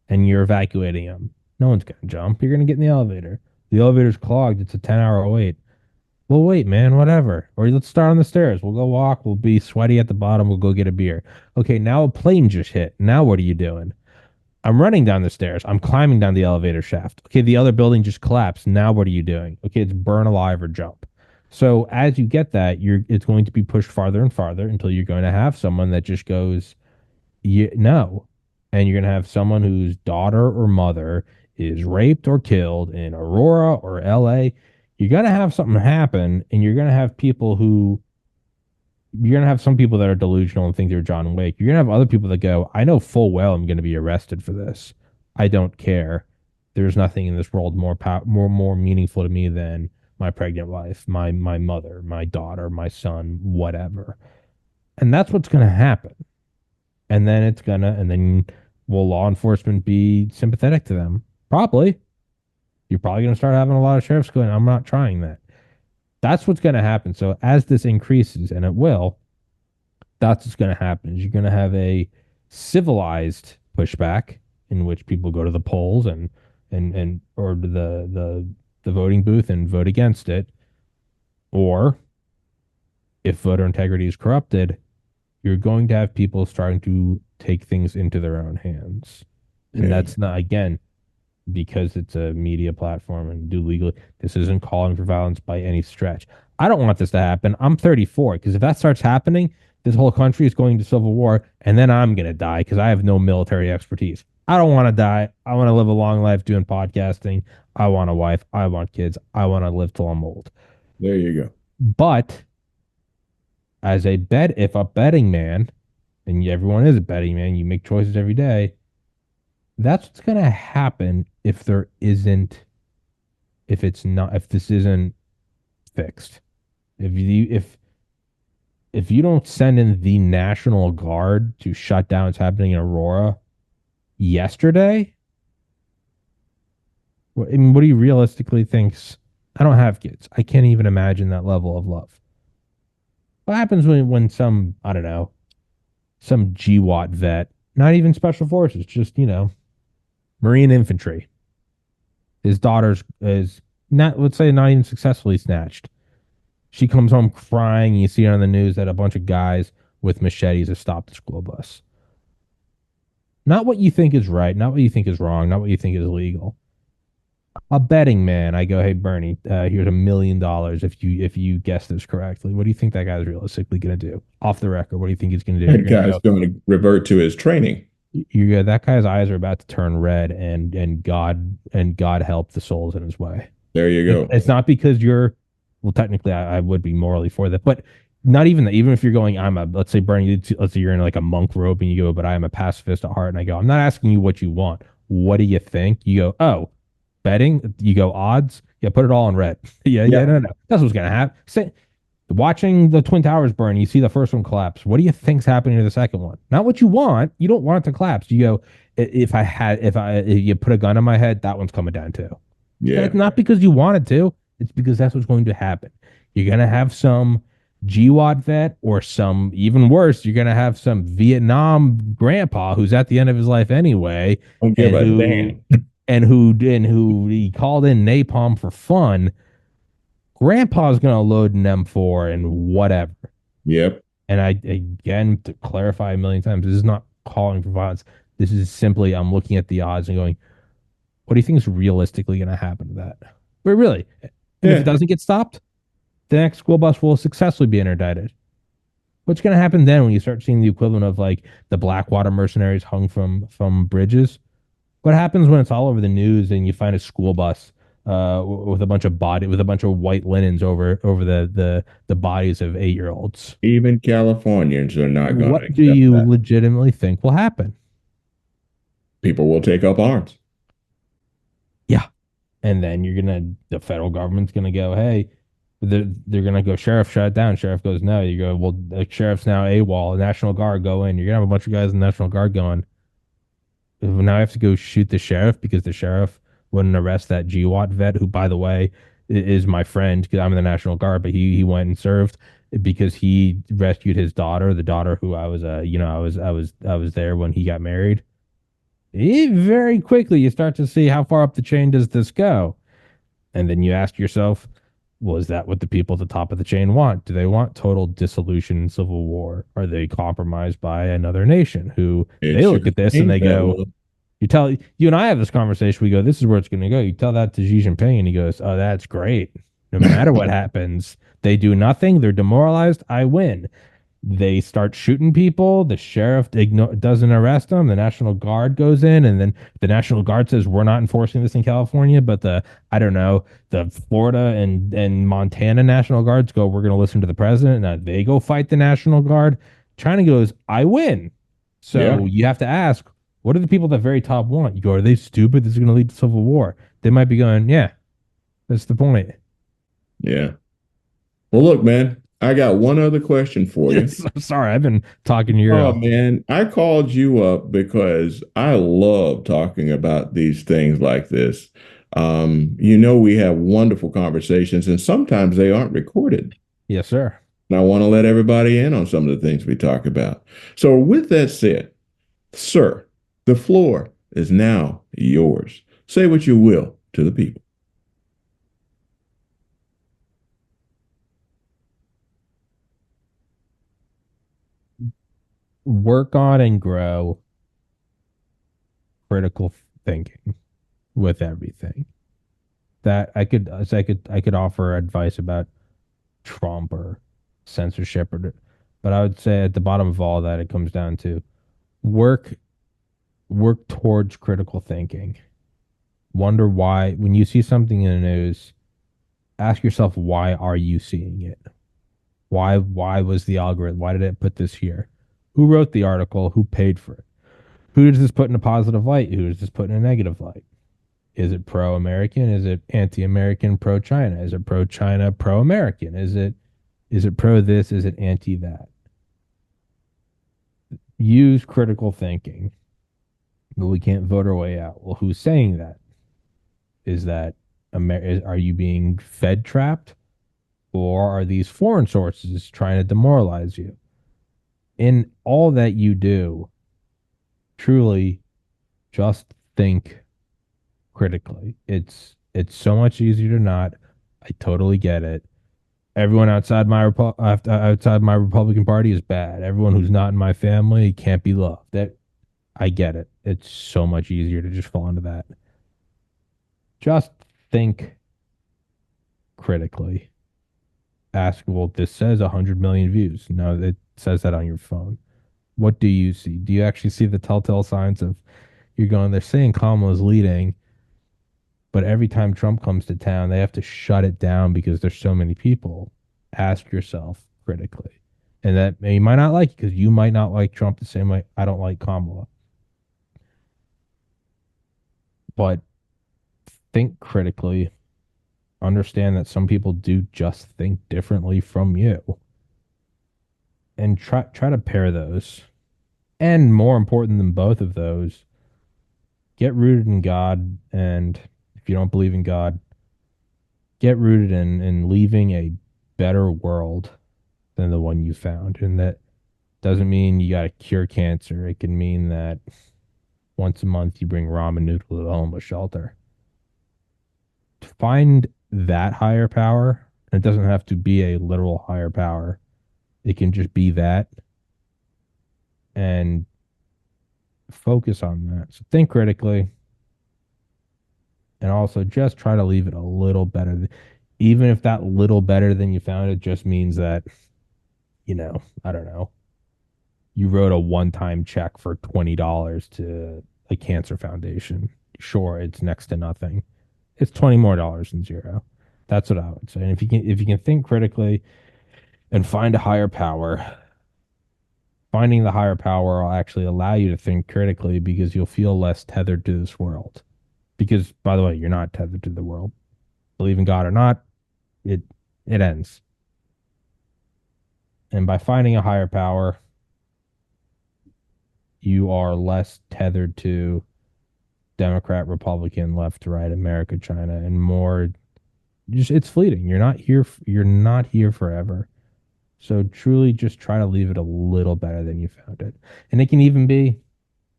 [SPEAKER 2] And you're evacuating them. No one's going to jump. You're going to get in the elevator. The elevator's clogged. It's a 10-hour wait. Well, wait, man, whatever. Or let's start on the stairs. We'll go walk. We'll be sweaty at the bottom. We'll go get a beer. Okay, now a plane just hit. Now what are you doing? I'm running down the stairs. I'm climbing down the elevator shaft. Okay, the other building just collapsed. Now what are you doing? Okay, it's burn alive or jump. So as you get that, it's going to be pushed farther and farther until you're going to have someone that just goes, no. And you're going to have someone whose daughter or mother is raped or killed in Aurora or LA. You're going to have something happen, and you're going to have some people that are delusional and think they're John Wick. You're going to have other people that go, I know full well I'm going to be arrested for this. I don't care. There's nothing in this world more meaningful to me than my pregnant wife, my mother, my daughter, my son, whatever. And that's what's going to happen. And then and then will law enforcement be sympathetic to them? Probably. You're probably gonna start having a lot of sheriffs going, I'm not trying that. That's what's gonna happen. So as this increases, and it will, that's what's gonna happen. Is you're gonna have a civilized pushback in which people go to the polls and or to the voting booth and vote against it. Or if voter integrity is corrupted, you're going to have people starting to take things into their own hands. And
[SPEAKER 1] Yeah.
[SPEAKER 2] that's not, again, because it's a media platform and do legally. This isn't calling for violence by any stretch. I don't want this to happen. I'm 34 because if that starts happening, this whole country is going to civil war, and then I'm going to die because I have no military expertise. I don't want to die. I want to live a long life doing podcasting. I want a wife. I want kids. I want to live till I'm old.
[SPEAKER 1] There you go.
[SPEAKER 2] But as a bet, if a betting man, and everyone is a betting man, you make choices every day. That's what's going to happen if there isn't, if it's not, if this isn't fixed. If you don't send in the National Guard to shut down what's happening in Aurora yesterday, I mean, what do you realistically think? I don't have kids. I can't even imagine that level of love. What happens when some, I don't know, some GWAT vet, not even special forces, just, Marine infantry. His daughter's is not, let's say, not even successfully snatched. She comes home crying. And you see on the news that a bunch of guys with machetes have stopped the school bus. Not what you think is right, not what you think is wrong, not what you think is legal. A betting man, I go, hey Bernie, here's $1 million if you guess this correctly. What do you think that guy's realistically going to do? Off the record, what do you think he's going to do?
[SPEAKER 1] That guy's going to revert to his training.
[SPEAKER 2] That guy's eyes are about to turn red, and God help the souls in his way.
[SPEAKER 1] There you go.
[SPEAKER 2] It's not because you're, well, technically I would be morally for that, but not even that. Even if you're going, let's say Bernie, let's say you're in like a monk robe and you go, but I am a pacifist at heart, and I go, I'm not asking you what you want. What do you think? You go, oh, betting. You go odds. Yeah, put it all in red. Yeah, no. That's what's gonna happen. Say, watching the Twin Towers burn, you see the first one collapse. What do you think's happening to the second one? Not what you want. You don't want it to collapse. You go, if you put a gun on my head, that one's coming down too.
[SPEAKER 1] Yeah.
[SPEAKER 2] It's not because you wanted to. It's because that's what's going to happen. You're gonna have some GWAT vet, or some, even worse, you're gonna have some Vietnam grandpa who's at the end of his life anyway,
[SPEAKER 1] Don't give a damn.
[SPEAKER 2] and who he called in napalm for fun. Grandpa's gonna load an M4 and whatever.
[SPEAKER 1] Yep.
[SPEAKER 2] And again, to clarify a million times, this is not calling for violence. This is simply, I'm looking at the odds and going, what do you think is realistically going to happen to that? But really, and if it doesn't get stopped, the next school bus will successfully be interdicted. What's going to happen then when you start seeing the equivalent of like the Blackwater mercenaries hung from bridges? What happens when it's all over the news and you find a school bus with a bunch of white linens over the bodies of 8-year-olds?
[SPEAKER 1] Even Californians are not going to
[SPEAKER 2] What
[SPEAKER 1] accept
[SPEAKER 2] do you
[SPEAKER 1] that.
[SPEAKER 2] legitimately think will happen?
[SPEAKER 1] People will take up arms.
[SPEAKER 2] Yeah. And then the federal government's gonna go, hey, they're gonna go, sheriff, shut it down. Sheriff goes, no. You go, well, the sheriff's now AWOL, National Guard go in. You're gonna have a bunch of guys in the National Guard going, now I have to go shoot the sheriff because the sheriff wouldn't arrest that GWAT vet, who, by the way, is my friend because I'm in the National Guard, but he went and served because he rescued his daughter, the daughter who I was I was there when he got married. Very quickly you start to see how far up the chain does this go. And then you ask yourself, well, is that what the people at the top of the chain want? Do they want total dissolution and civil war? Are they compromised by another nation who they look at this and they go, you and I have this conversation. We go, this is where it's going to go. You tell that to Xi Jinping and he goes, oh, that's great. No matter what happens, they do nothing. They're demoralized. I win. They start shooting people. The sheriff doesn't arrest them. The National Guard goes in, and then the National Guard says, we're not enforcing this in California, but the Florida and Montana National Guards go, we're going to listen to the president. Now they go fight the National Guard. China goes, I win. So you have to ask, what do the people at the very top want? You go, are they stupid? This is going to lead to civil war. They might be going, yeah, that's the point.
[SPEAKER 1] Yeah. Well, look, man, I got one other question for you.
[SPEAKER 2] Yes, I'm sorry. I've been talking your ear
[SPEAKER 1] Oh
[SPEAKER 2] off.
[SPEAKER 1] man, I called you up because I love talking about these things like this. We have wonderful conversations, and sometimes they aren't recorded.
[SPEAKER 2] Yes, sir.
[SPEAKER 1] And I want to let everybody in on some of the things we talk about. So, with that said, sir, the floor is now yours. Say what you will to the people.
[SPEAKER 2] Work on and grow critical thinking with everything. That I could offer advice about Trump or censorship but I would say at the bottom of all that it comes down to work work towards critical thinking. Wonder why when you see something in the news, ask yourself why are you seeing it? Why was the algorithm? Why did it put this here? Who wrote the article? Who paid for it? Who does this put in a positive light? Who does this put in a negative light? Is it pro-American? Is it anti-American, pro-China? Is it pro-China, pro-American? Is it pro this? Is it anti that? Use critical thinking. But we can't vote our way out. Well, who's saying that? Is that are you being fed trapped? Or are these foreign sources trying to demoralize you? In all that you do, truly just think critically. It's so much easier to not. I totally get it. Everyone outside my Republican Party is bad. Everyone who's not in my family can't be loved. That I get it. It's so much easier to just fall into that. Just think critically. Ask, well, this says 100 million views. No, it says that on your phone. What do you see? Do you actually see the telltale signs of you're going, they're saying Kamala's leading, but every time Trump comes to town, they have to shut it down because there's so many people. Ask yourself critically. And that you might not like because you might not like Trump the same way I don't like Kamala. But think critically. Understand that some people do just think differently from you. And try to pair those. And more important than both of those, get rooted in God. And if you don't believe in God, get rooted in leaving a better world than the one you found. And that doesn't mean you got to cure cancer. It can mean that once a month you bring ramen noodle to the homeless shelter. Find that higher power. And it doesn't have to be a literal higher power. It can just be that. And focus on that. So think critically. And also just try to leave it a little better. Even if that little better than you found it just means that, I don't know, you wrote a one-time check for $20 to a cancer foundation. Sure, it's next to nothing. It's $20 more than zero. That's what I would say. And if you can think critically and find a higher power, finding the higher power will actually allow you to think critically because you'll feel less tethered to this world. Because by the way, you're not tethered to the world. Believe in God or not, it it ends. And by finding a higher power, you are less tethered to Democrat, Republican, left to right, America, China, and more just it's fleeting. You're not here forever. So truly just try to leave it a little better than you found it. And it can even be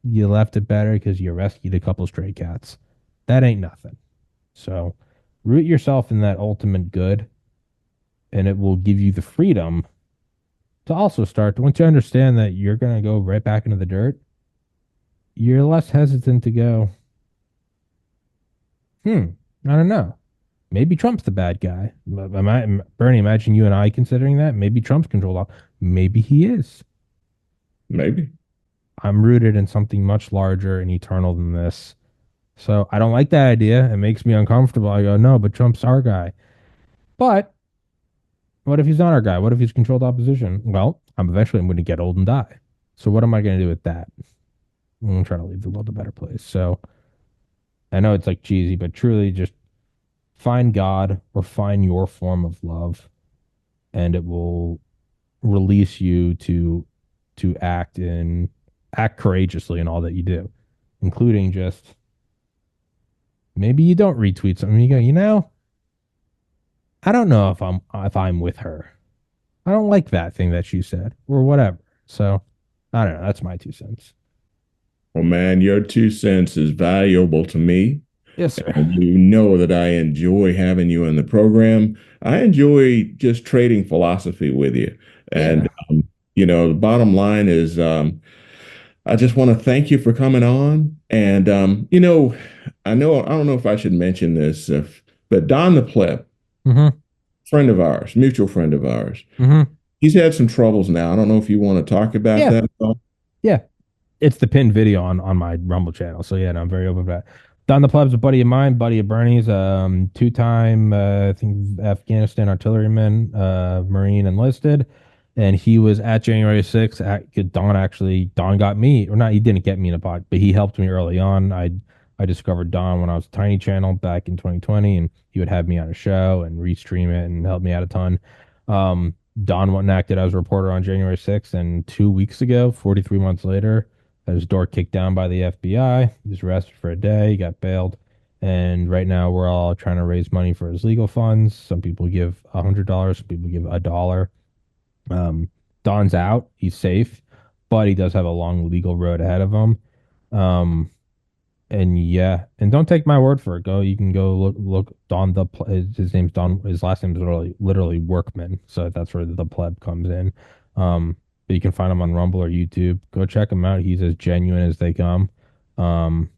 [SPEAKER 2] you left it better because you rescued a couple stray cats. That ain't nothing. So root yourself in that ultimate good, and it will give you the freedom to also start. Once you understand that you're going to go right back into the dirt, you're less hesitant to go, I don't know. Maybe Trump's the bad guy. Bernie, imagine you and I considering that. Maybe Trump's controlled off. Maybe he is.
[SPEAKER 1] Maybe.
[SPEAKER 2] I'm rooted in something much larger and eternal than this. So I don't like that idea. It makes me uncomfortable. I go, no, but Trump's our guy. But what if he's not our guy? What if he's controlled opposition? Well, I'm going to get old and die. So what am I going to do with that? I'm going to try to leave the world a better place. So I know it's like cheesy, but truly just find God or find your form of love and it will release you to act courageously in all that you do, including just maybe you don't retweet something. You go, I don't know if I'm with her. I don't like that thing that she said or whatever. So I don't know. That's my 2 cents.
[SPEAKER 1] Well, man, your 2 cents is valuable to me.
[SPEAKER 2] Yes, sir.
[SPEAKER 1] And you know that I enjoy having you in the program. I enjoy just trading philosophy with you. And,
[SPEAKER 2] Yeah.
[SPEAKER 1] the bottom line is I just want to thank you for coming on. And, I don't know if I should mention this, but Don the Pleb,
[SPEAKER 2] Mm-hmm.
[SPEAKER 1] friend of ours, mutual friend of ours,
[SPEAKER 2] Mm-hmm.
[SPEAKER 1] he's had some troubles now. I don't know if you want to talk about
[SPEAKER 2] Yeah.
[SPEAKER 1] that at all.
[SPEAKER 2] Yeah. It's the pinned video on my Rumble channel. So yeah, no, I'm very open for that. Don the Pleb's a buddy of mine, buddy of Bernie's, two-time I think Afghanistan artilleryman, Marine enlisted. And he was at January 6th. Don got me, or not, he didn't get me in a pod, but he helped me early on. I discovered Don when I was a tiny channel back in 2020, and he would have me on a show and restream it and help me out a ton. Don went and acted as a reporter on January 6th, and 2 weeks ago, 43 months later, had his door kicked down by the FBI. He was arrested for a day. He got bailed. And right now, we're all trying to raise money for his legal funds. Some people give $100, some people give $1. Um, Don's out. He's safe, but he does have a long legal road ahead of him. Um, and yeah, and don't take my word for it. You can go look Don his name's Don. His last name is literally Workman. So that's where the pleb comes in. But you can find him on Rumble or YouTube. Go check him out. He's as genuine as they come. Um,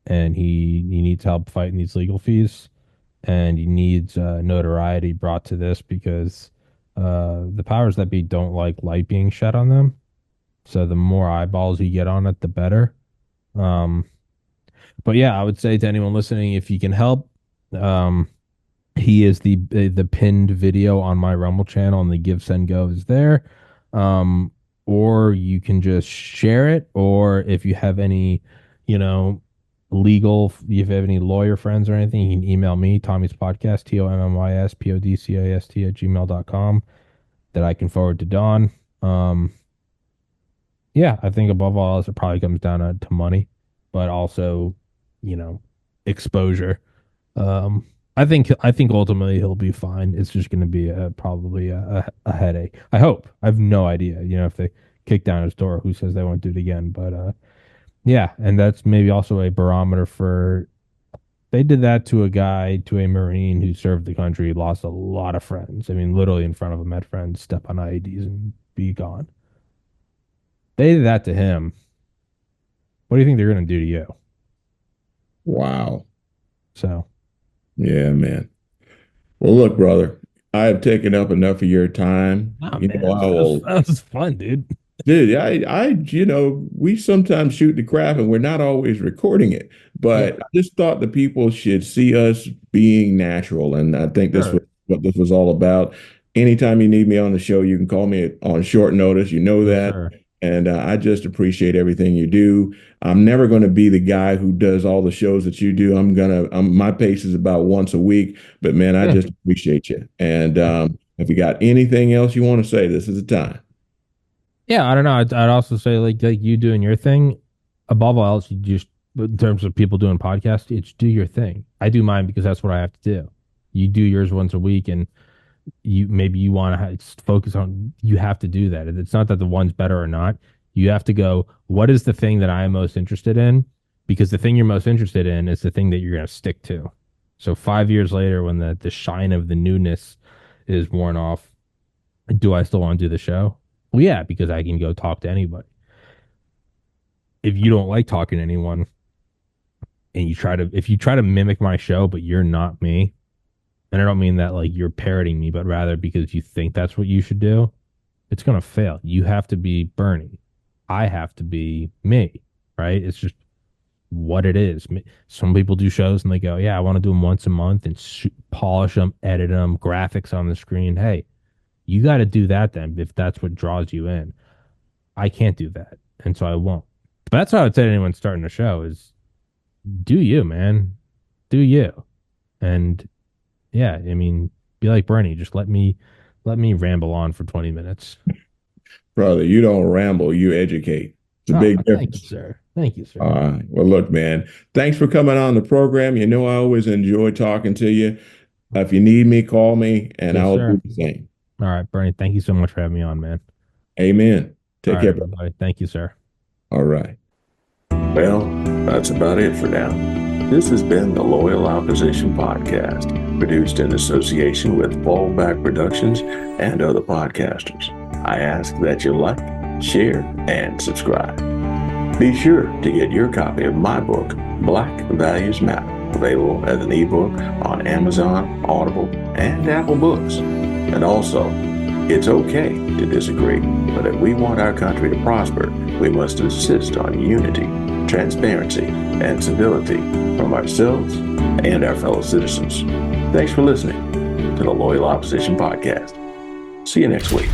[SPEAKER 2] and he needs help fighting these legal fees, and he needs notoriety brought to this because the powers that be don't like light being shed on them. So the more eyeballs you get on it, the better. Um, but yeah, I would say to anyone listening, if you can help, um, he is the pinned video on my Rumble channel, and the Give Send Go is there. Um, or you can just share it, or if you have any, you know, if you have any lawyer friends or anything, you can email me, Tommy's Podcast, TOMMYS PODCAST @gmail.com, that I can forward to Don. Um, yeah, I think above all else, it probably comes down to money, but also, you know, exposure. Um, I think ultimately he'll be fine. It's just going to be probably a headache. I hope. I have no idea. If they kick down his door, who says they won't do it again? But yeah, and that's maybe also a barometer for. They did that to a guy, to a Marine who served the country, lost a lot of friends. I mean, literally in front of him, had friends step on IEDs and be gone. They did that to him. What do you think they're going to do to you?
[SPEAKER 1] Wow.
[SPEAKER 2] So,
[SPEAKER 1] Yeah, man. Well, look, brother, I have taken up enough of your time.
[SPEAKER 2] oh man,
[SPEAKER 1] I will.
[SPEAKER 2] that was fun, dude.
[SPEAKER 1] Dude, we sometimes shoot the crap and we're not always recording it,
[SPEAKER 2] Yeah,
[SPEAKER 1] but I just thought the people should see us being natural. And I think this was
[SPEAKER 2] sure.
[SPEAKER 1] what this was all about. Anytime you need me on the show, you can call me on short notice. You know
[SPEAKER 2] For
[SPEAKER 1] that.
[SPEAKER 2] sure.
[SPEAKER 1] And I just appreciate everything you do. I'm never going to be the guy who does all the shows that you do. My pace is about once a week, but man, I
[SPEAKER 2] Yeah.
[SPEAKER 1] just appreciate you. And
[SPEAKER 2] Yeah.
[SPEAKER 1] if you got anything else you want to say, this is the time.
[SPEAKER 2] Yeah, I don't know. I'd also say like you doing your thing. Above all else, you just in terms of people doing podcasts, it's do your thing. I do mine because that's what I have to do. You do yours once a week, and you want to focus on. You have to do that. It's not that the one's better or not. You have to go. What is the thing that I am most interested in? Because the thing you're most interested in is the thing that you're going to stick to. So 5 years later, when the shine of the newness is worn off, do I still want to do the show? Well, yeah, because I can go talk to anybody. If you don't like talking to anyone and if you try to mimic my show, but you're not me, and I don't mean that like you're parroting me, but rather because you think that's what you should do, it's going to fail. You have to be Bernie. I have to be me, right? It's just what it is. Some people do shows and they go, yeah, I want to do them once a month and polish them, edit them, graphics on the screen. Hey, you got to do that then if that's what draws you in. I can't do that. And so I won't. But that's how I would say to anyone starting a show is do you, man. Do you. And yeah, I mean, be like Bernie. Just let me ramble on for 20 minutes.
[SPEAKER 1] Brother, you don't ramble, you educate. It's a big
[SPEAKER 2] Thank you,
[SPEAKER 1] difference.
[SPEAKER 2] sir. Thank you, sir.
[SPEAKER 1] All right. Well, look, man, thanks for coming on the program. You know, I always enjoy talking to you. If you need me, call me, and
[SPEAKER 2] Yes,
[SPEAKER 1] I'll do
[SPEAKER 2] sir.
[SPEAKER 1] the same.
[SPEAKER 2] All right, Bernie. Thank you so much for having me on, man.
[SPEAKER 1] Amen.
[SPEAKER 2] All
[SPEAKER 1] Take
[SPEAKER 2] right,
[SPEAKER 1] care, brother.
[SPEAKER 2] everybody. Thank you, sir.
[SPEAKER 1] All right. Well, that's about it for now. This has been the Loyal Opposition Podcast, produced in association with Fallback Productions and other podcasters. I ask that you like, share, and subscribe. Be sure to get your copy of my book, Black Values Matter, available as an ebook on Amazon, Audible, and Apple Books. And also, it's okay to disagree, but if we want our country to prosper, we must insist on unity, transparency, and civility from ourselves and our fellow citizens. Thanks for listening to the Loyal Opposition Podcast. See you next week.